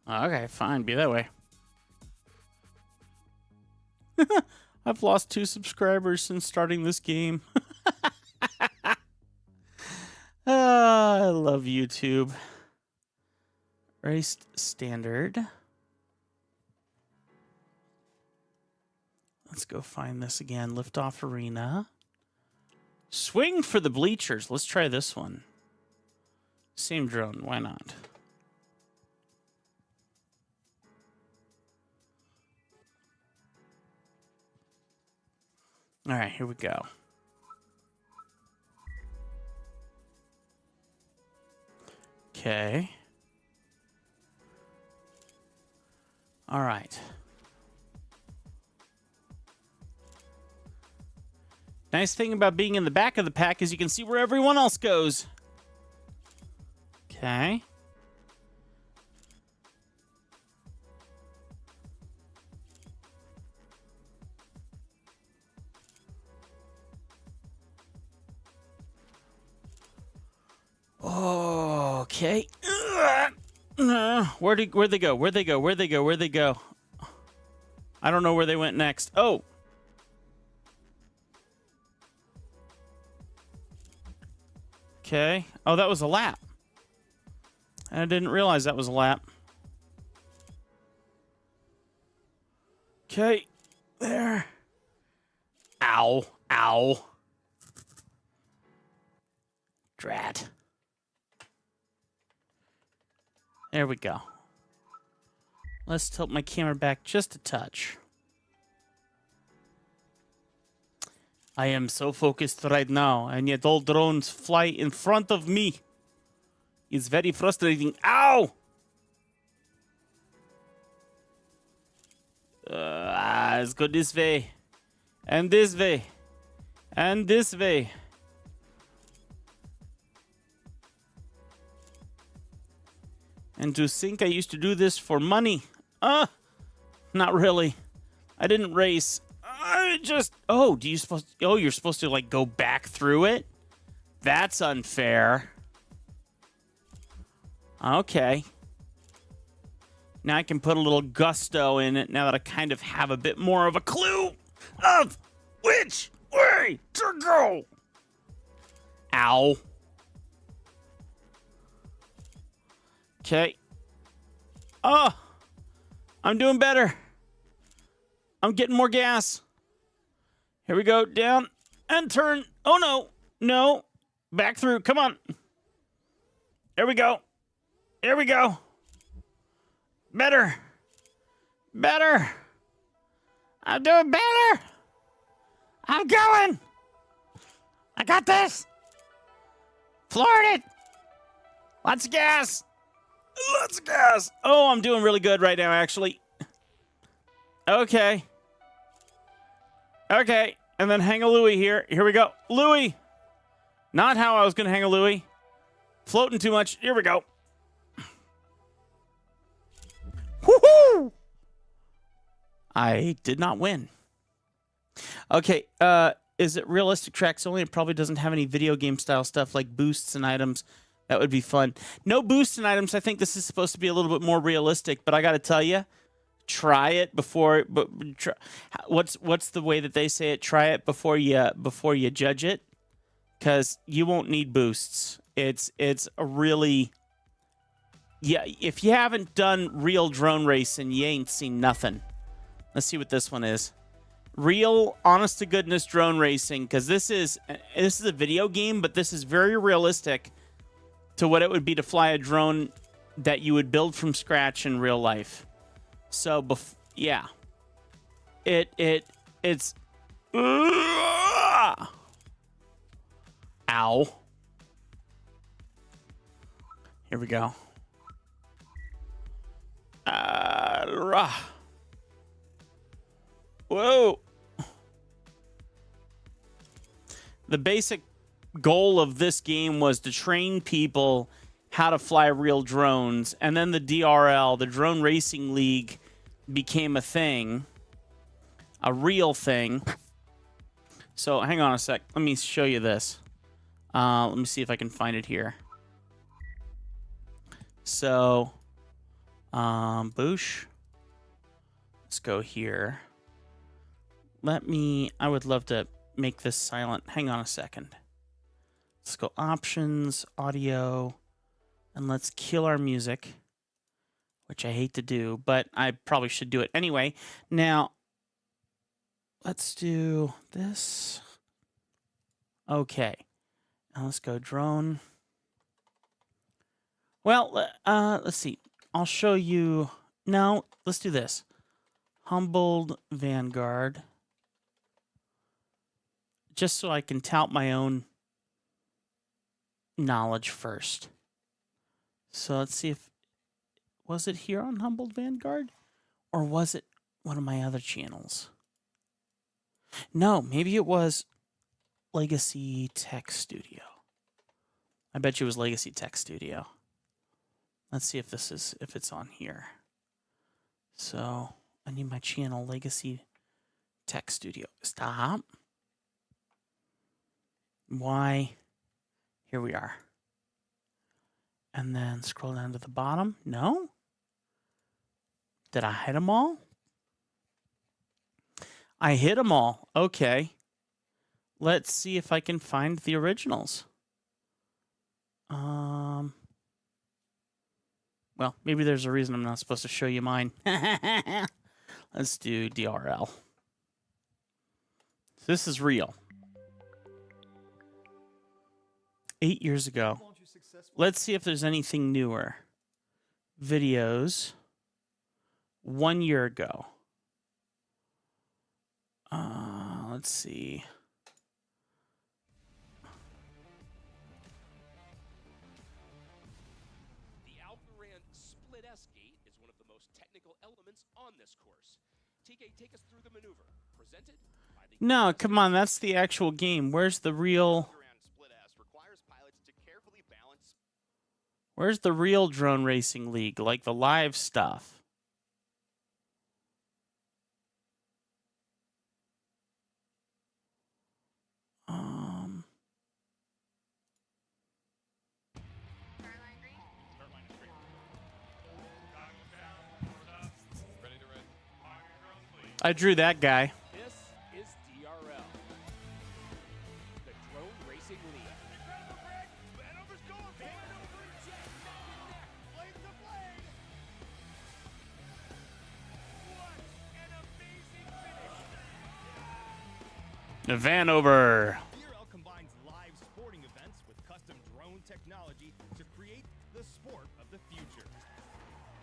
Okay, fine. Be that way. I've lost 2 subscribers since starting this game. I love YouTube. Race standard. Let's go find this again. Liftoff arena. Swing for the bleachers. Let's try this one. Same drone. Why not? All right, here we go. Okay. All right. Nice thing about being in the back of the pack is you can see where everyone else goes. Okay. Okay. Where'd they go? Where'd they go? Where'd they go? Where'd they go? I don't know where they went next. Oh. Okay. Oh, that was a lap. I didn't realize that was a lap. Okay. There. Ow. Ow. Drat. There we go. Let's tilt my camera back just a touch. I am so focused right now, and yet all drones fly in front of me. It's very frustrating. Ow! Let's go this way. And this way. And this way. And to think I used to do this for money. Not really. I didn't race. I just... Oh, you're supposed to, like, go back through it? That's unfair. Okay. Now I can put a little gusto in it now that I kind of have a bit more of a clue of which way to go. Ow. Okay. Oh, I'm doing better. I'm getting more gas. Here we go. Down and turn. Oh, no. No. Back through. Come on. There we go. There we go. Better. Better. I'm doing better. I'm going. I got this. Floored it. Lots of gas. Lots of gas. Oh, I'm doing really good right now, actually. Okay. Okay, and then hang a Louie here. Here we go. Louie! Not how I was going to hang a Louie. Floating too much. Here we go. Woohoo! I did not win. Okay, is it realistic tracks only? It probably doesn't have any video game style stuff like boosts and items. That would be fun. No boosts and items. I think this is supposed to be a little bit more realistic, but I got to tell you, try it before. What's the way that they say it? Try it before you judge it, because you won't need boosts. It's a really, yeah. If you haven't done real drone racing, you ain't seen nothing. Let's see what this one is. Real, honest to goodness drone racing, because this is a video game, but this is very realistic to what it would be to fly a drone that you would build from scratch in real life. So, yeah, it's ow. Here we go. Whoa. The basic goal of this game was to train people how to fly real drones, and then the DRL, the Drone Racing League, became a thing, a real thing. So hang on a sec. Let me show you this. Let me see if I can find it here. So, Boosh. Let's go here. I would love to make this silent. Hang on a second. Let's go options, audio, and let's kill our music, which I hate to do, but I probably should do it anyway. Now, let's do this. Okay. Now let's go drone. Well, let's see. I'll show you. No, let's do this. Humbled Vanguard. Just so I can tout my own knowledge first. So let's see if... Was it here on Humbled Vanguard? Or was it one of my other channels? No, maybe it was Legacy Tech Studio. I bet you it was Legacy Tech Studio. Let's see if it's on here. So I need my channel, Legacy Tech Studio. Stop. Why? Here we are. And then scroll down to the bottom. No? Did I hit them all? I hit them all. Okay. Let's see if I can find the originals. Well, maybe there's a reason I'm not supposed to show you mine. Let's do DRL. This is real. 8 years ago. Let's see if there's anything newer. Videos. 1 year ago. Let's see. The Alpharan Split S gate is one of the most technical elements on this course. TK, take us through the maneuver. Presented by the... No, come on, that's the actual game. Where's the real... Where's the real Drone Racing League? Like the live stuff. I drew that guy. This is DRL. The Drone Racing League. The Vanover. DRL combines live sporting events with custom drone technology to create the sport of the future.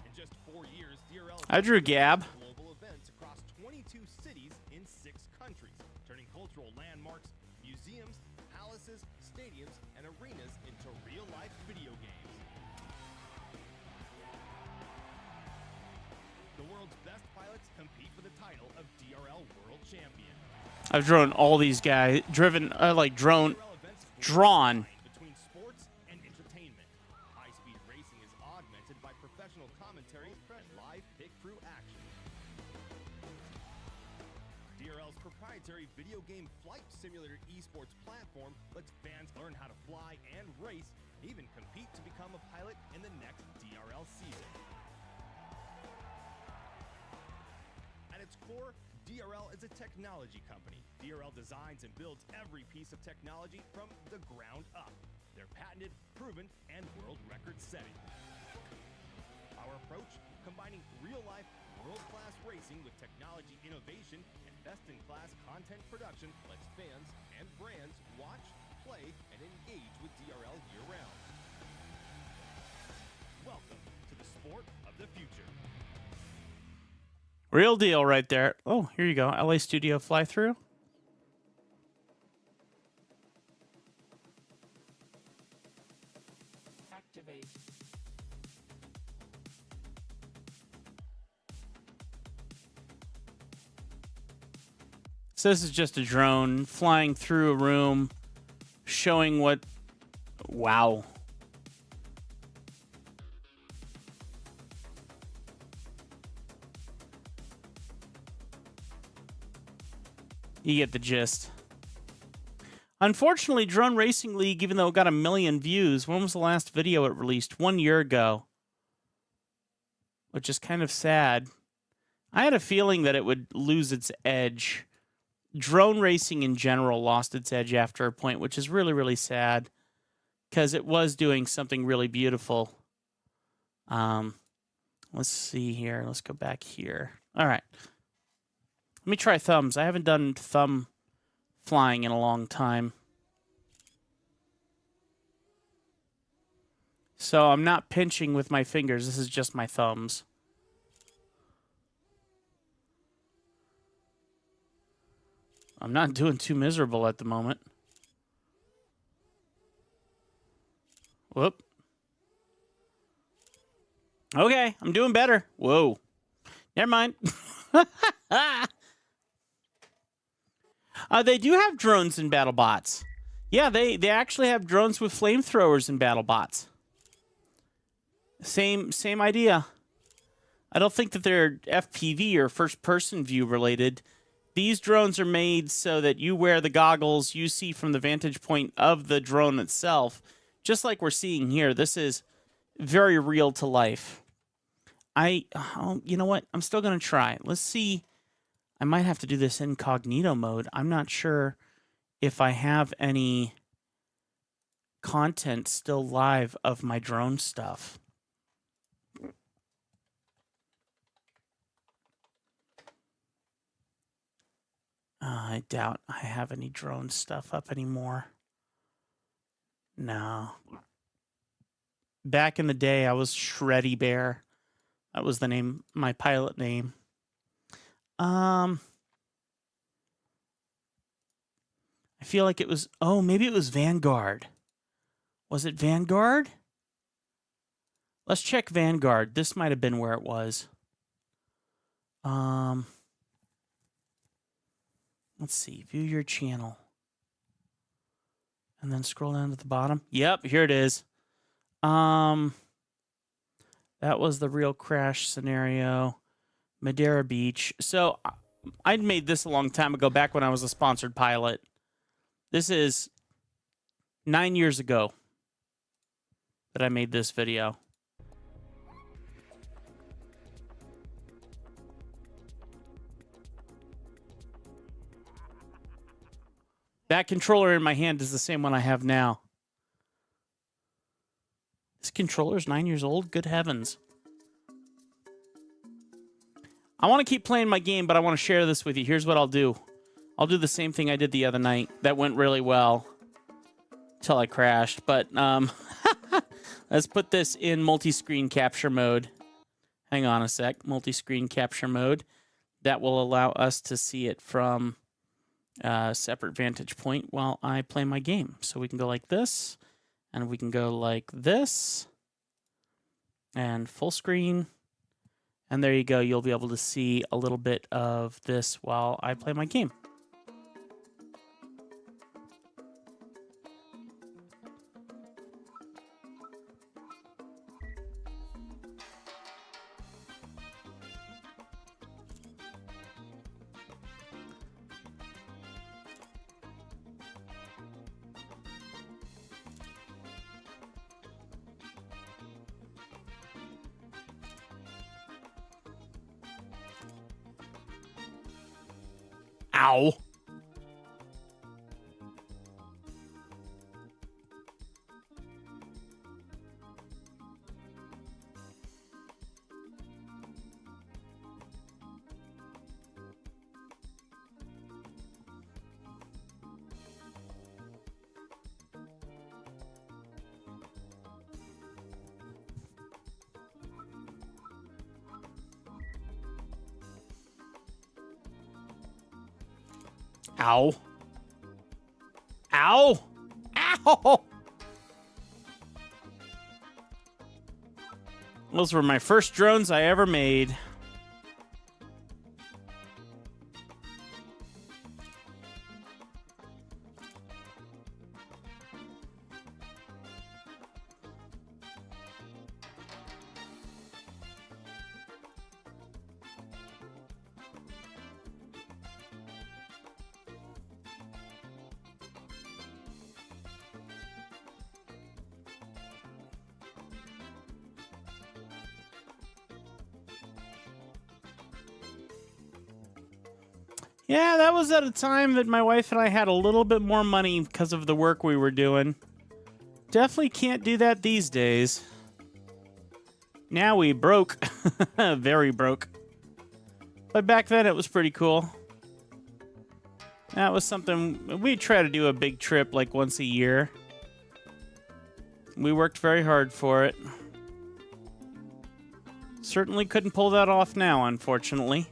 In just 4 years, DRL I drew Gab. global events across 22 cities in 6 countries, turning cultural landmarks, museums, palaces, stadiums, and arenas into real-life video games. The world world's best pilots compete for the title of DRL World Champion. I've driven all these guys, drawn Between sports and entertainment. High-speed racing is augmented by professional commentary and live pit crew action. DRL's proprietary video game flight simulator esports platform lets fans learn how to fly and race, and even compete to become a pilot in the next DRL season. At its core, DRL is a technology company. DRL designs and builds every piece of technology from the ground up. They're patented, proven, and world record setting. Our approach, combining real-life, world-class racing with technology innovation and best-in-class content production, lets fans and brands watch, play, and engage with DRL year-round. Welcome to the sport of the future. Real deal right there. Oh, here you go. LA Studio fly-through. Activate. So this is just a drone flying through a room, showing what... Wow. You get the gist. Unfortunately, Drone Racing League, even though it got 1 million views, when was the last video it released? 1 year ago. Which is kind of sad. I had a feeling that it would lose its edge. Drone racing in general lost its edge after a point, which is really, really sad. Because it was doing something really beautiful. Let's see here. Let's go back here. All right. Let me try thumbs. I haven't done thumb flying in a long time. So I'm not pinching with my fingers. This is just my thumbs. I'm not doing too miserable at the moment. Whoop. Okay, I'm doing better. Whoa. Never mind. They do have drones in BattleBots. Yeah, they actually have drones with flamethrowers in BattleBots. Same idea. I don't think that they're FPV or first-person view related. These drones are made so that you wear the goggles, you see from the vantage point of the drone itself, just like we're seeing here. This is very real to life. You know what? I'm still going to try. Let's see. I might have to do this incognito mode. I'm not sure if I have any content still live of my drone stuff. I doubt I have any drone stuff up anymore. No. Back in the day, I was Shreddy Bear. That was the name, my pilot name. I feel like it was... Oh, maybe it was Vanguard. Was it Vanguard? Let's check Vanguard. This might have been where it was. Let's see. View your channel. And then scroll down to the bottom. Yep, here it is. That was the real crash scenario. Madeira Beach. So I'd made this a long time ago, back when I was a sponsored pilot. This is 9 years ago that I made this video. That controller in my hand is the same one I have now. This controller is 9 years old? Good heavens. I want to keep playing my game, but I want to share this with you. Here's what I'll do. I'll do the same thing I did the other night. That went really well. Until I crashed. But let's put this in multi-screen capture mode. Hang on a sec. Multi-screen capture mode. That will allow us to see it from a separate vantage point while I play my game. So we can go like this. And we can go like this. And full screen. And there you go. You'll be able to see a little bit of this while I play my game. Ow. Ow. Ow. Ow. Those were my first drones I ever made. Yeah, that was at a time that my wife and I had a little bit more money because of the work we were doing. Definitely can't do that these days. Now we broke. Very broke. But back then it was pretty cool. That was something, we try to do a big trip like once a year. We worked very hard for it. Certainly couldn't pull that off now, unfortunately.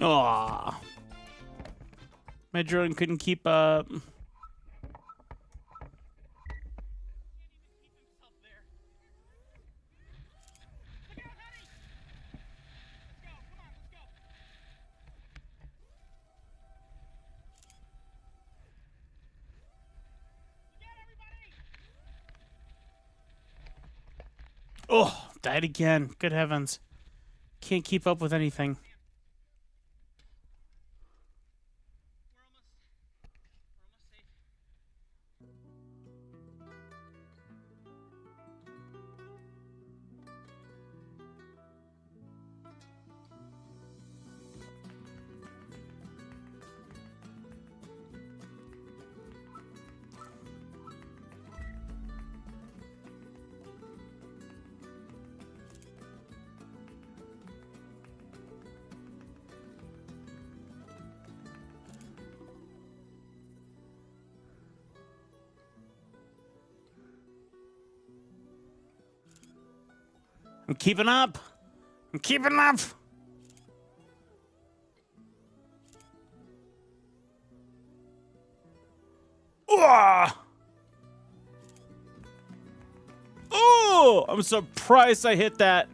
Aw. My drone couldn't keep up. Oh, died again. Good heavens. Can't keep up with anything. I'm keeping up. I'm keeping up. Oh, I'm surprised I hit that.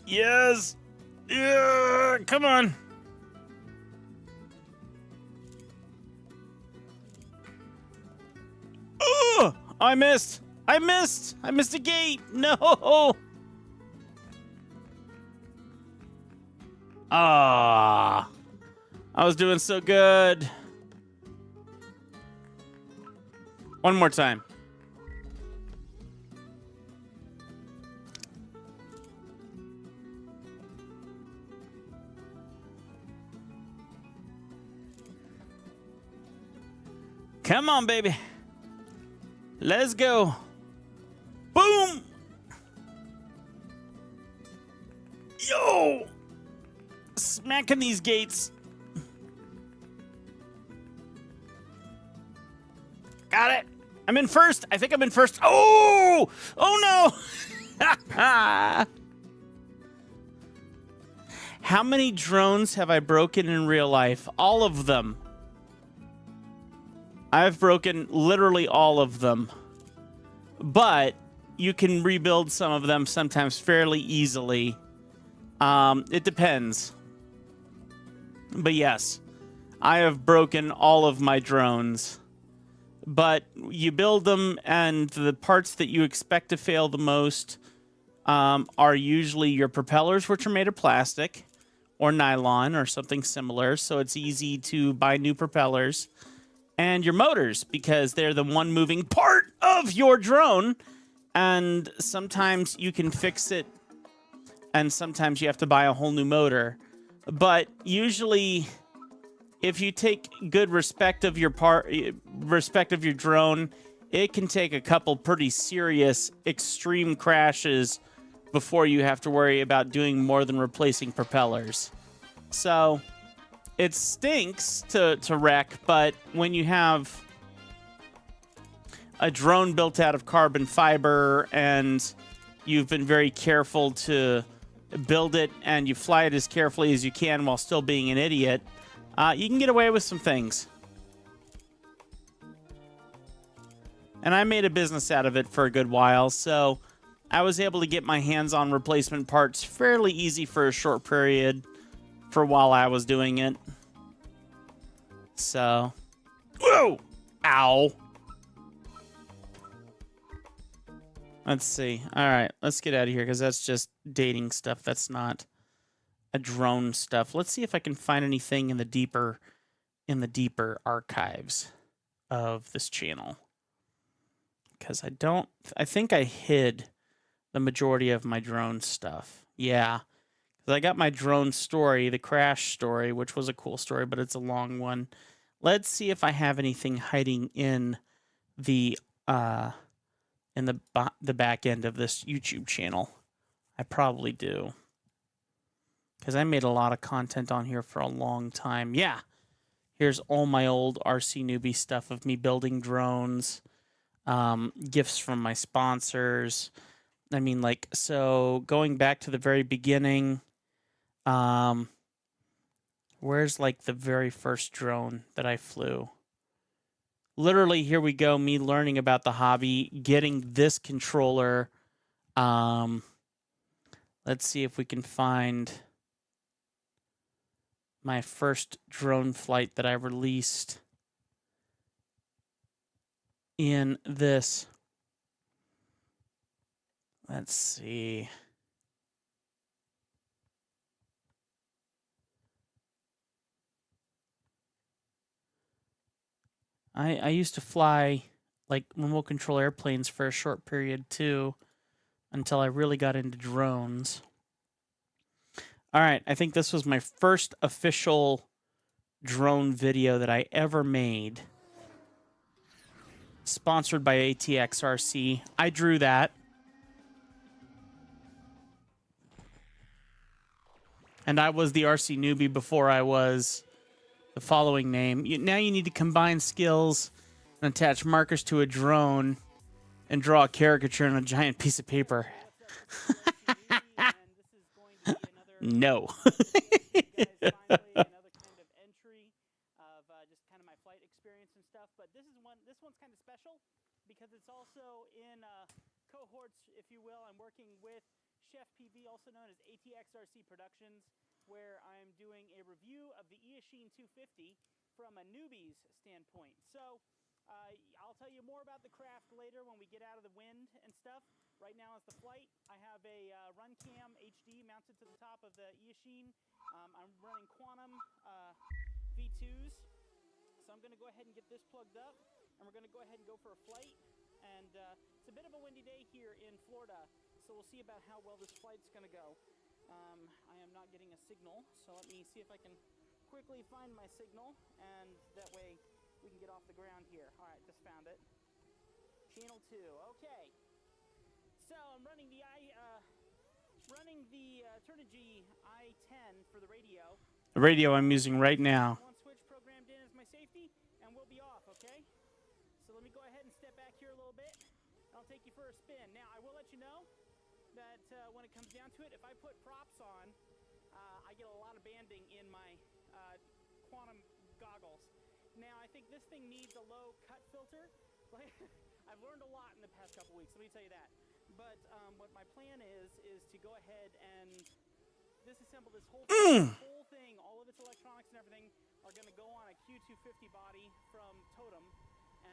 Yes. Yeah. Come on. Oh, I missed. I missed a gate. No. Ah. I was doing so good. One more time. Come on, baby. Let's go. Boom. Yo. Smacking these gates. Got it. I'm in first. I think I'm in first. Oh! Oh no! How many drones have I broken in real life? All of them. I've broken literally all of them. But you can rebuild some of them sometimes fairly easily. It depends. But yes, I have broken all of my drones. But you build them, and the parts that you expect to fail the most are usually your propellers, which are made of plastic or nylon or something similar, so it's easy to buy new propellers, and your motors, because they're the one moving part of your drone, and sometimes you can fix it, and sometimes you have to buy a whole new motor. But usually, if you take good respect of your drone, it can take a couple pretty serious extreme crashes before you have to worry about doing more than replacing propellers. So it stinks to wreck, but when you have a drone built out of carbon fiber and you've been very careful to build it and you fly it as carefully as you can while still being an idiot, you can get away with some things. And I made a business out of it for a good while, so I was able to get my hands on replacement parts fairly easy for a short period for while I was doing it. So, whoa! Ow! Let's see. All right, let's get out of here because that's just dating stuff. That's not a drone stuff. Let's see if I can find anything in the deeper archives of this channel. Because I think I hid the majority of my drone stuff. Yeah. Because I got my drone story, the crash story, which was a cool story, but it's a long one. Let's see if I have anything hiding in the back end of this YouTube channel. I probably do. Because I made a lot of content on here for a long time. Yeah. Here's all my old RC newbie stuff of me building drones. Gifts from my sponsors. I mean, like, so going back to the very beginning, where's like the very first drone that I flew? Literally, here we go, me learning about the hobby, getting this controller. Let's see if we can find my first drone flight that I released in this. Let's see. I used to fly like remote control airplanes for a short period too, until I really got into drones. All right, I think this was my first official drone video that I ever made. Sponsored by ATXRC. I drew that. And I was the RC newbie before I was the following name. Now you need to combine skills and attach markers to a drone and draw a caricature on a giant piece of paper. No. Because it's also in cohorts, if you will. I'm working with Chef PV, also known as ATXRC Productions, where I'm doing a review of the Eachine 250 from a newbie's standpoint. So I'll tell you more about the craft later when we get out of the wind and stuff. Right now is the flight. I have a RunCam HD mounted to the top of the Eachine. I'm running Quantum V2s. So I'm going to go ahead and get this plugged up, and we're going to go ahead and go for a flight. And it's a bit of a windy day here in Florida, so we'll see about how well this flight's going to go. I am not getting a signal, so let me see if I can quickly find my signal, and that way we can get off the ground here. All right, just found it. Channel 2. Okay. So I'm running the Turnigy i10 for the radio. The radio I'm using right now. One switch programmed in as my safety, and we'll be off, okay? So let me go ahead and step back here a little bit. I'll take you for a spin. Now, I will let you know that when it comes down to it, if I put props on, I get a lot of banding in my Quantum goggles. Now, I think this thing needs a low cut filter. I've learned a lot in the past couple weeks, let me tell you that. But what my plan is to go ahead and disassemble this whole thing, all of its electronics and everything are going to go on a Q250 body from Totem,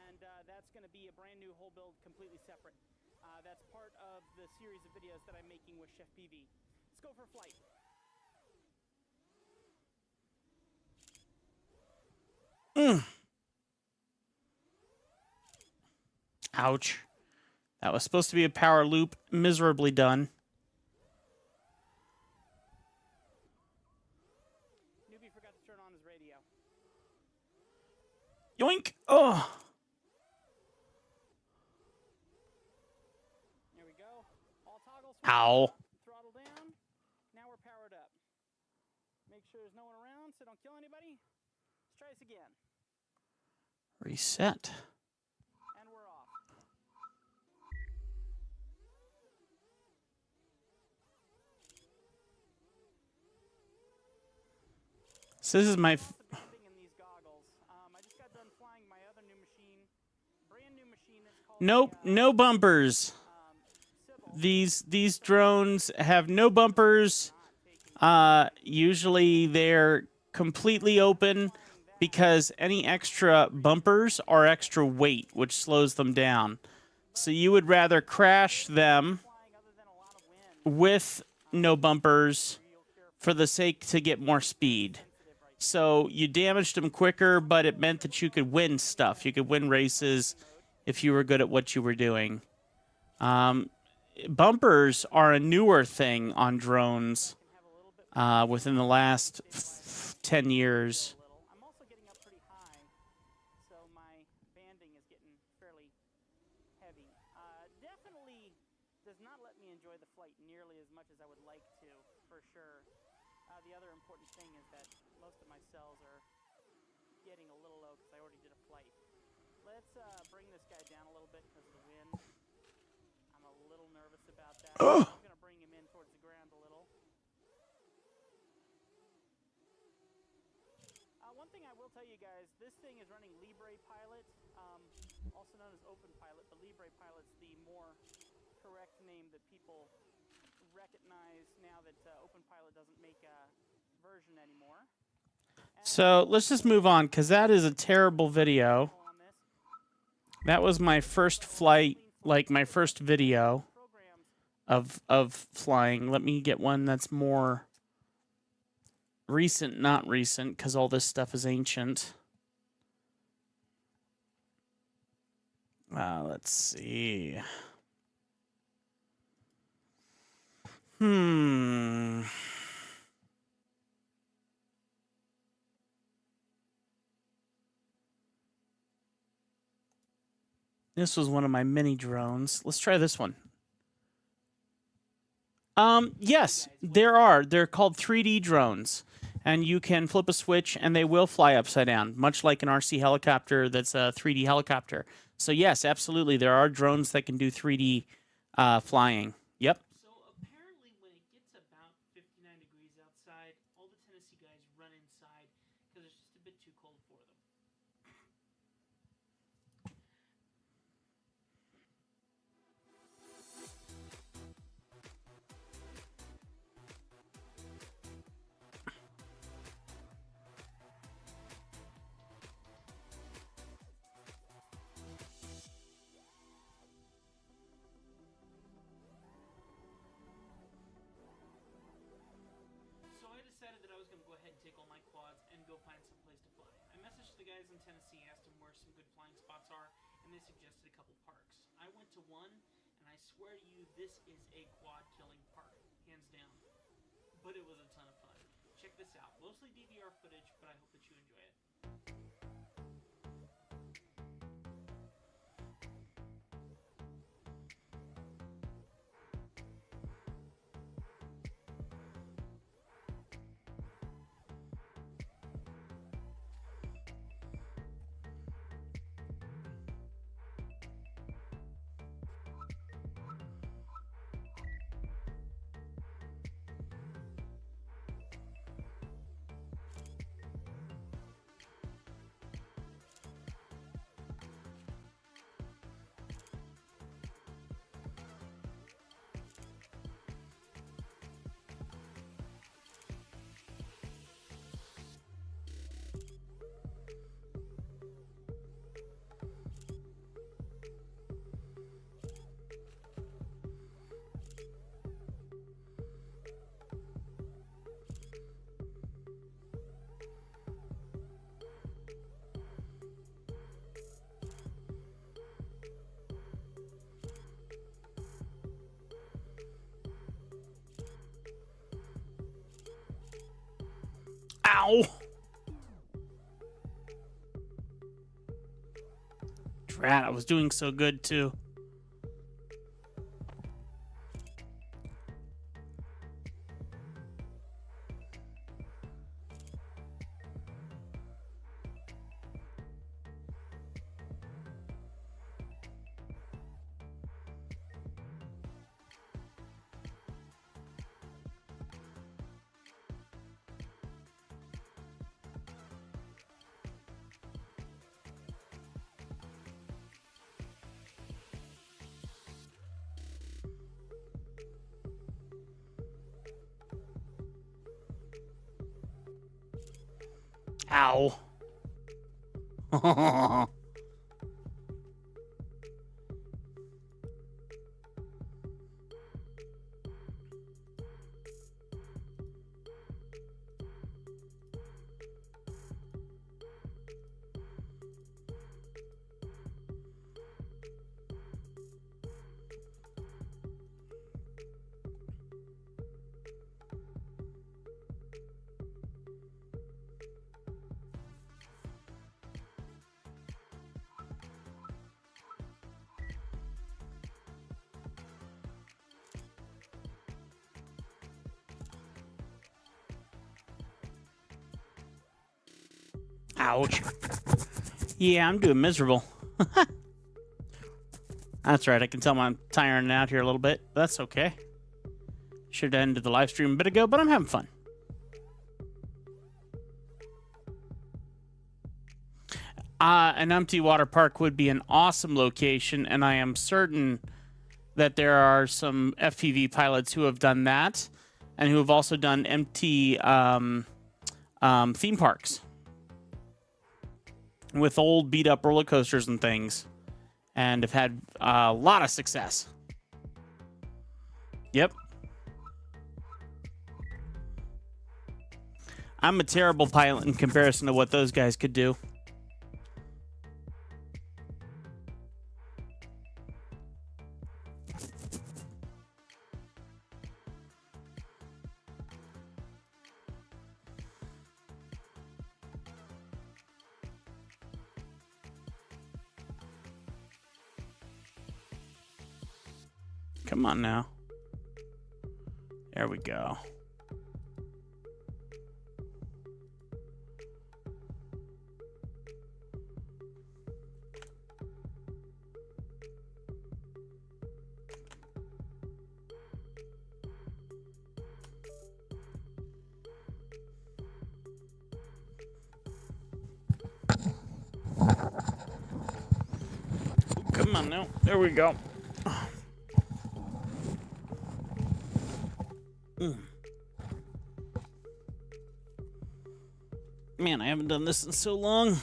and that's going to be a brand new whole build, completely separate. That's part of the series of videos that I'm making with Chef PV. Let's go for flight. Ouch. That was supposed to be a power loop, miserably done. Newbie forgot to turn on his radio. Yoink! Oh! There we go. All toggles. Ow. Throttle down. Now we're powered up. Make sure there's no one around so don't kill anybody. Let's try this again. Reset. And we're off. So this is my... In these goggles. I just got done flying my other new machine. Brand new machine that's called Nope, no bumpers. These drones have no bumpers. Usually they're completely open because any extra bumpers are extra weight, which slows them down. So you would rather crash them with no bumpers for the sake to get more speed. So you damaged them quicker, but it meant that you could win stuff. You could win races if you were good at what you were doing. Bumpers are a newer thing on drones within the last 10 years. I'm also getting up pretty high, so my banding is getting fairly heavy. Definitely does not let me enjoy the flight nearly as much as I would like to, for sure. The other important thing is that most of my cells are getting a little low because I already did a flight. Let's bring this guy down a little bit because of the wind. I'm a little nervous about that. I'm going to bring him in towards the ground a little. One thing I will tell you guys, this thing is running Libre Pilot, also known as Open Pilot, but Libre Pilot's the more correct name that people recognize now that Open Pilot doesn't make a version anymore. So let's just move on, because that is a terrible video. That was my first flight, like my first video of flying. Let me get one that's more recent, not recent, because all this stuff is ancient. Let's see. This was one of my mini drones. Let's try this one. Yes, there are. They're called 3D drones. And you can flip a switch and they will fly upside down, much like an RC helicopter that's a 3D helicopter. So yes, absolutely, there are drones that can do 3D flying. Yep. So apparently when it gets about 59 degrees outside, all the Tennessee guys run inside because it's just a bit too cold for them. ahead, take all my quads, and go find some place to fly. I messaged the guys in Tennessee, asked them where some good flying spots are, and they suggested a couple parks. I went to one, and I swear to you, this is a quad-killing park, hands down. But it was a ton of fun. Check this out. Mostly DVR footage, but I hope that you enjoy it. Ow! Drat, I was doing so good too. Ow. Ouch. Yeah, I'm doing miserable. That's right, I can tell I'm tiring out here a little bit. That's okay. Should have ended the live stream a bit ago, but I'm having fun. An empty water park would be an awesome location, and I am certain that there are some FPV pilots who have done that, and who have also done empty theme parks with old beat-up roller coasters and things, and have had a lot of success. Yep. I'm a terrible pilot in comparison to what those guys could do. Come on now. There we go. Come on now. There we go. Man, I haven't done this in so long.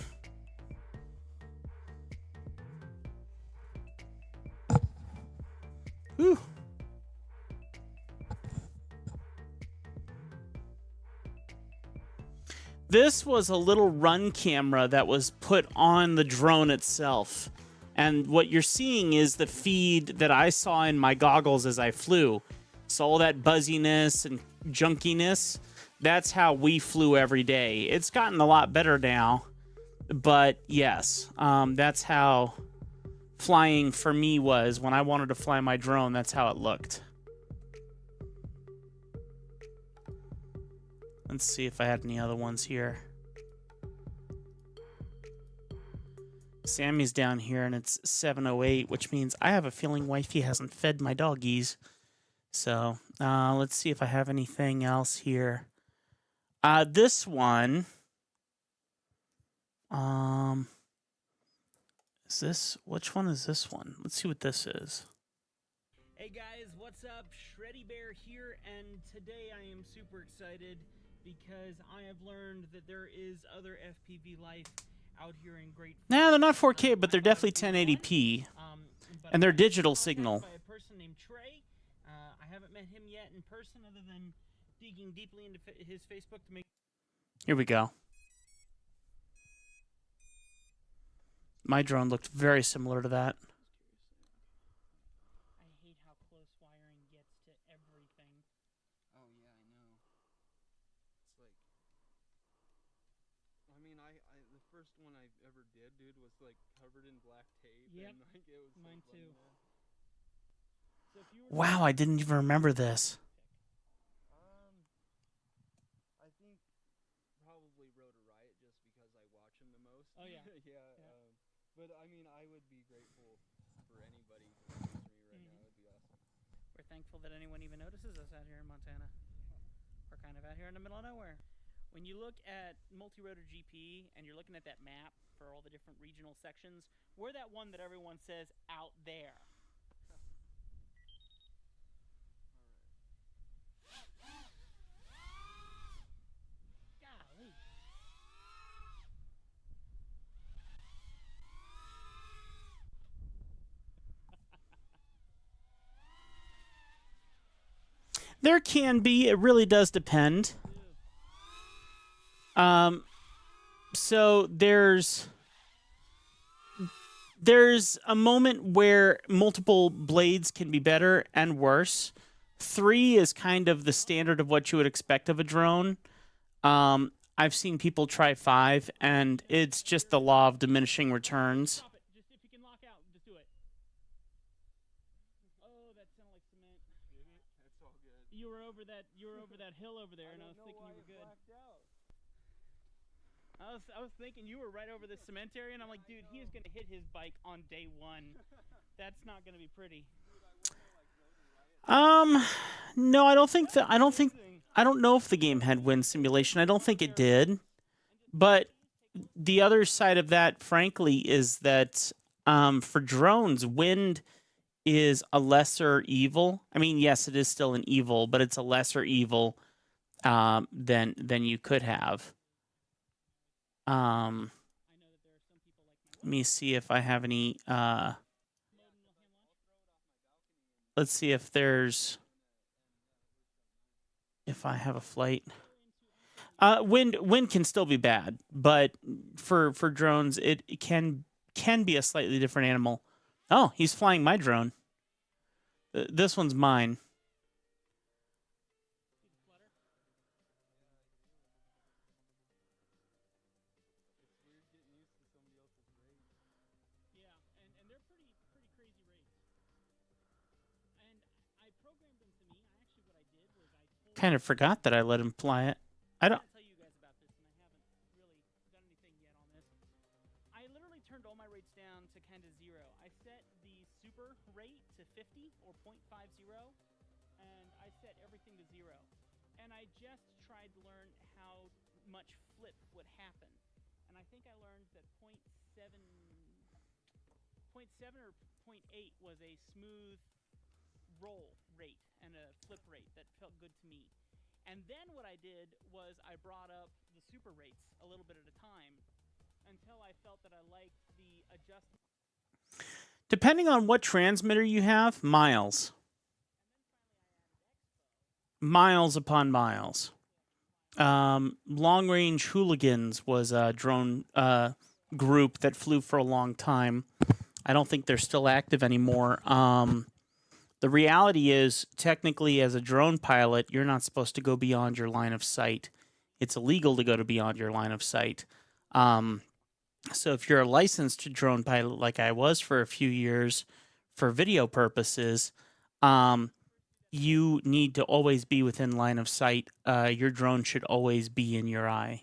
Whew. This was a little run camera that was put on the drone itself. And what you're seeing is the feed that I saw in my goggles as I flew. So all that buzziness and junkiness, that's how we flew every day. It's gotten a lot better now. But yes, that's how flying for me was. When I wanted to fly my drone, that's how it looked. Let's see if I had any other ones here. Sammy's down here and it's 7:08, which means I have a feeling wifey hasn't fed my doggies. So let's see if I have anything else here. This one. Is this, which one is this one? Let's see what this is. Hey guys, what's up? Shreddy Bear here, and today I am super excited because I have learned that there is other FPV life out here in Great. Nah, they're not 4K, but they're definitely 1080p, and they're digital signal. By a person named Trey. I haven't met him yet in person, other than digging deeply into his Facebook to make. Here we go. My drone looked very similar to that. I hate how close wiring gets to everything. Oh yeah, I know. It's like, I mean, the first one I ever did, dude, was like covered in black tape. Yep, and, like, it was mine so too. So if you were Wow, I didn't even remember this. I think probably Rotor Riot just because I watch him the most. Oh, yeah. yeah. Yeah. But I mean, I would be grateful for anybody who answers me right now. It'd be awesome. We're thankful that anyone even notices us out here in Montana. We're kind of out here in the middle of nowhere. When you look at multi-rotor GP and you're looking at that map for all the different regional sections, we're that one that everyone says out there. Golly. There can be. It really does depend. So there's a moment where multiple blades can be better and worse. 3 is kind of the standard of what you would expect of a drone. I've seen people try 5, and it's just the law of diminishing returns. Stop it. Just if you can lock out, just do it. Oh, that sounded like cement. That's all good. You were over that hill over there, and I was thinking you were good. I was thinking you were right over the cement area, and I'm like, dude, he is gonna hit his bike on day 1. That's not gonna be pretty. No, I don't know if the game had wind simulation. I don't think it did. But the other side of that, frankly, is that for drones, wind is a lesser evil. I mean, yes, it is still an evil, but it's a lesser evil than you could have. Let me see if I have any. Let's see if I have a flight. Wind can still be bad, but for drones, it can be a slightly different animal. Oh, he's flying my drone. This one's mine. Kind of forgot that I let him fly it. I don't. Tell you guys about this, and I haven't really done anything yet on this. I literally turned all my rates down to kind of 0. I set the super rate to 50 or 0.50, and I set everything to 0. And I just tried to learn how much flip would happen. And I think I learned that 0.7 or 0.8 was a smooth roll rate and a flip rate that felt good to me. And then what I did was I brought up the super rates a little bit at a time until I felt that I liked the adjustment. Depending on what transmitter you have, miles. Miles upon miles. Long Range Hooligans was a drone group that flew for a long time. I don't think they're still active anymore. The reality is, technically, as a drone pilot, you're not supposed to go beyond your line of sight. It's illegal to go to beyond your line of sight. So if you're a licensed drone pilot like I was for a few years for video purposes, you need to always be within line of sight. Your drone should always be in your eye.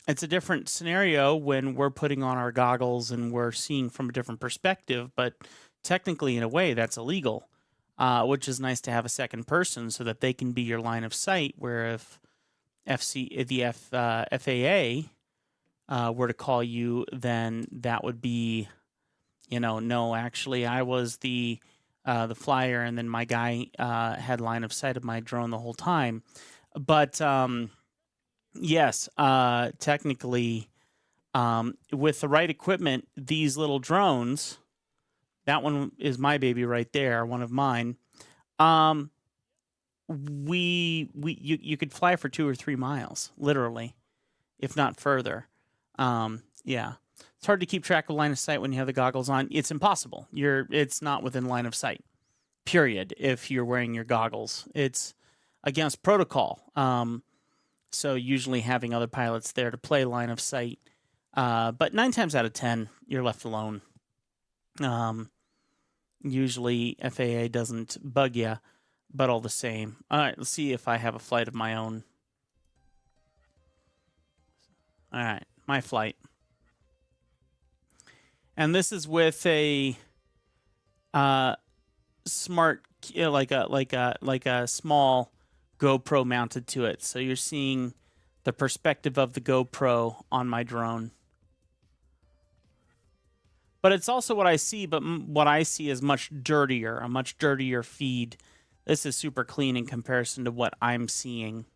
It's a different scenario when we're putting on our goggles and we're seeing from a different perspective, but technically, in a way, that's illegal, which is nice to have a second person so that they can be your line of sight, where if FAA were to call you, then that would be, no, actually, I was the flyer, and then my guy had line of sight of my drone the whole time. But yes, technically, with the right equipment, these little drones, that one is my baby right there, one of mine. You could fly for 2 or 3 miles, literally, if not further. Yeah. It's hard to keep track of line of sight when you have the goggles on. It's impossible. It's not within line of sight, period, if you're wearing your goggles. It's against protocol. So usually having other pilots there to play line of sight. But 9 times out of 10, you're left alone. Usually FAA doesn't bug you, but all the same. All right, let's see if I have a flight of my own. All right, my flight. And this is with a smart, like a small GoPro mounted to it. So you're seeing the perspective of the GoPro on my drone. But it's also what I see, but what I see is much dirtier, a much dirtier feed. This is super clean in comparison to what I'm seeing.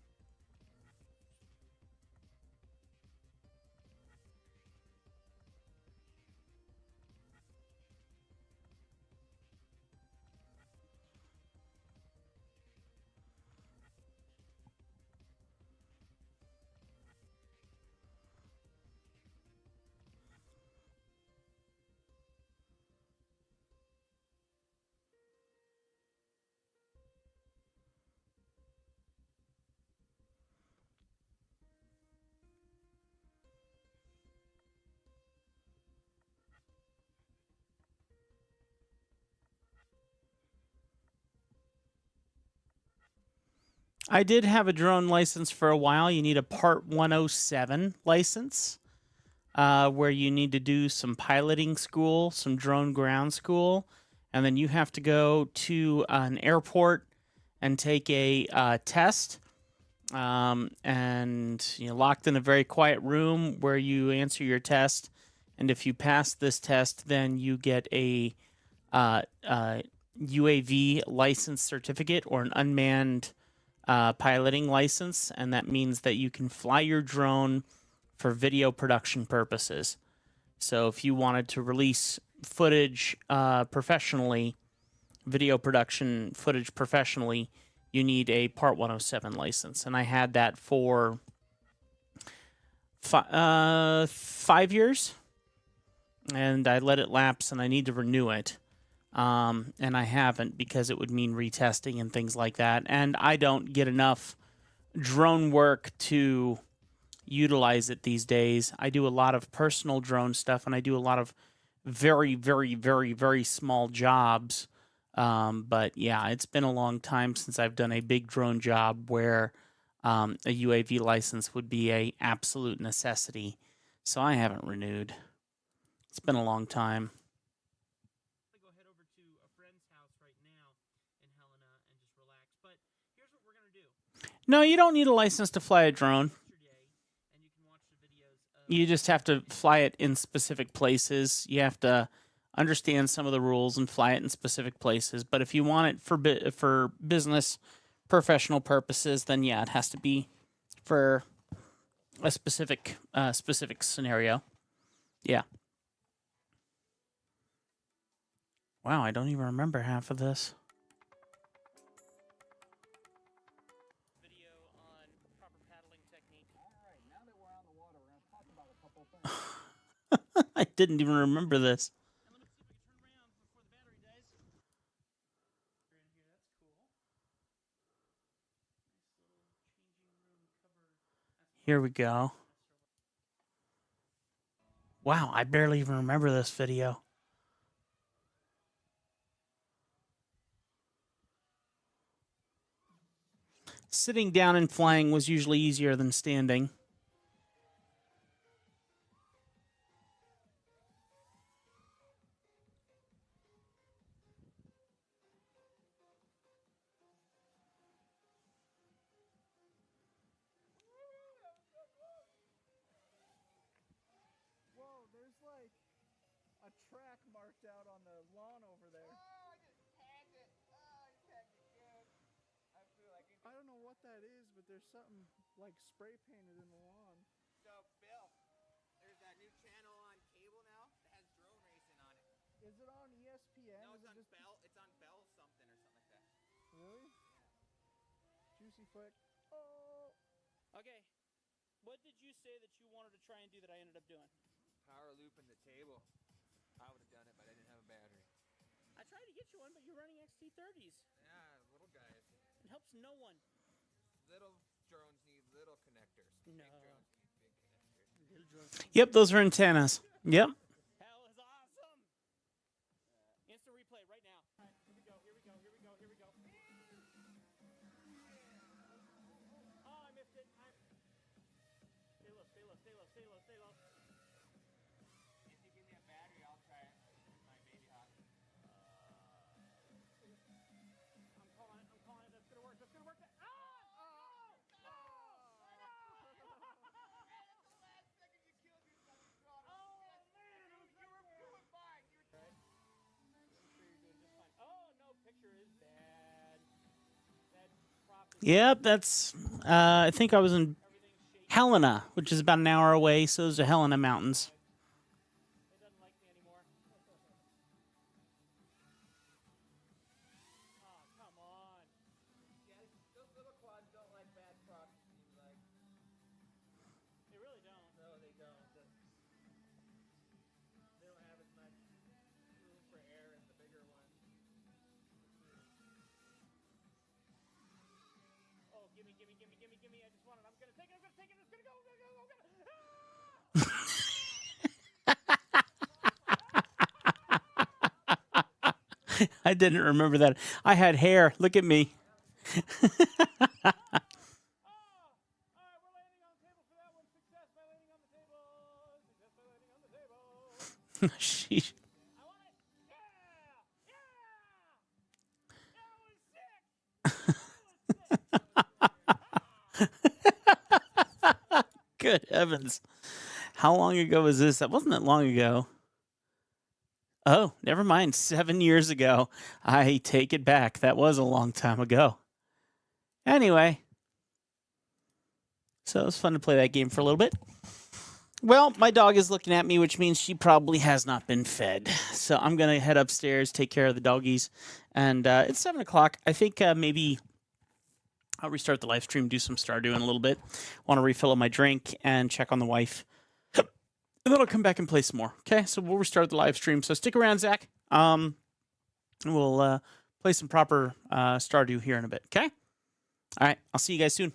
I did have a drone license for a while. You need a Part 107 license, where you need to do some piloting school, some drone ground school, and then you have to go to an airport and take a test, and you're locked in a very quiet room where you answer your test. And if you pass this test, then you get a UAV license certificate, or an unmanned piloting license, and that means that you can fly your drone for video production purposes. So if you wanted to release footage professionally, video production footage professionally, you need a Part 107 license. And I had that for 5 years, and I let it lapse, and I need to renew it. And I haven't, because it would mean retesting and things like that. And I don't get enough drone work to utilize it these days. I do a lot of personal drone stuff, and I do a lot of very, very, very, very small jobs. But yeah, it's been a long time since I've done a big drone job where a UAV license would be a absolute necessity. So I haven't renewed. It's been a long time. No, you don't need a license to fly a drone. You just have to fly it in specific places. You have to understand some of the rules and fly it in specific places. But if you want it for business, professional purposes, then yeah, it has to be for a specific scenario. Yeah. Wow, I don't even remember half of this. I didn't even remember this. Here we go. Wow, I barely even remember this video. Sitting down and flying was usually easier than standing. Whoa, there's like a track marked out on the lawn over there. Oh, I just tagged it. Oh, you tagged it good. I feel like I don't know what that is, but there's something like spray painted in the lawn. so, Bill. There's that new channel on cable now that has drone racing on it. Is it on ESPN? No, Is it's it on just Bell. It's on Bell something or something like that. really? Juicy Flick. Oh, Okay. What did you say that you wanted to try and do that I ended up doing? Power loop in the table. I would have done it, but I didn't have a battery. I tried to get you one, but you're running XT30s. Yeah, little guys. It helps no one. Little drones need little connectors. No. Big drones need big connectors. Yep, those are antennas. Yep. Hell is awesome. Instant replay right now. All right, here we go. Here we go. Here we go. Here we go. Oh, I missed it. Stay low. Stay low. Stay low. Stay low. Stay low. If you give me a battery, I'll try it with my baby hawk. I'm calling it. I'm calling it. That's gonna work. That's gonna work. Ah! Oh! No! Yep, that's. I think I was in Helena, which is about an hour away. So those are Helena Mountains. It doesn't like me anymore. Oh, come on. Yeah, those little quads don't like bad props, it seems like. They really don't. No, they don't. They don't have as much room for air as the bigger ones. Oh, gimme, gimme, gimme, gimme, gimme. I just want it. I'm gonna take it. I'm gonna take it. It's gonna go. I'm gonna go. I'm gonna. I didn't remember that. I had hair. Look at me. Sheesh. Good heavens. How long ago was this? That wasn't that long ago. Oh, never mind. 7 years ago. I take it back. That was a long time ago. Anyway. So it was fun to play that game for a little bit. Well, my dog is looking at me, which means she probably has not been fed. So I'm going to head upstairs, take care of the doggies. And it's 7 o'clock. I think maybe I'll restart the live stream, do some Stardew in a little bit. Want to refill my drink and check on the wife. And then I'll come back and play some more. Okay, so we'll restart the live stream. So stick around, Zach. And we'll play some proper Stardew here in a bit. Okay? All right, I'll see you guys soon.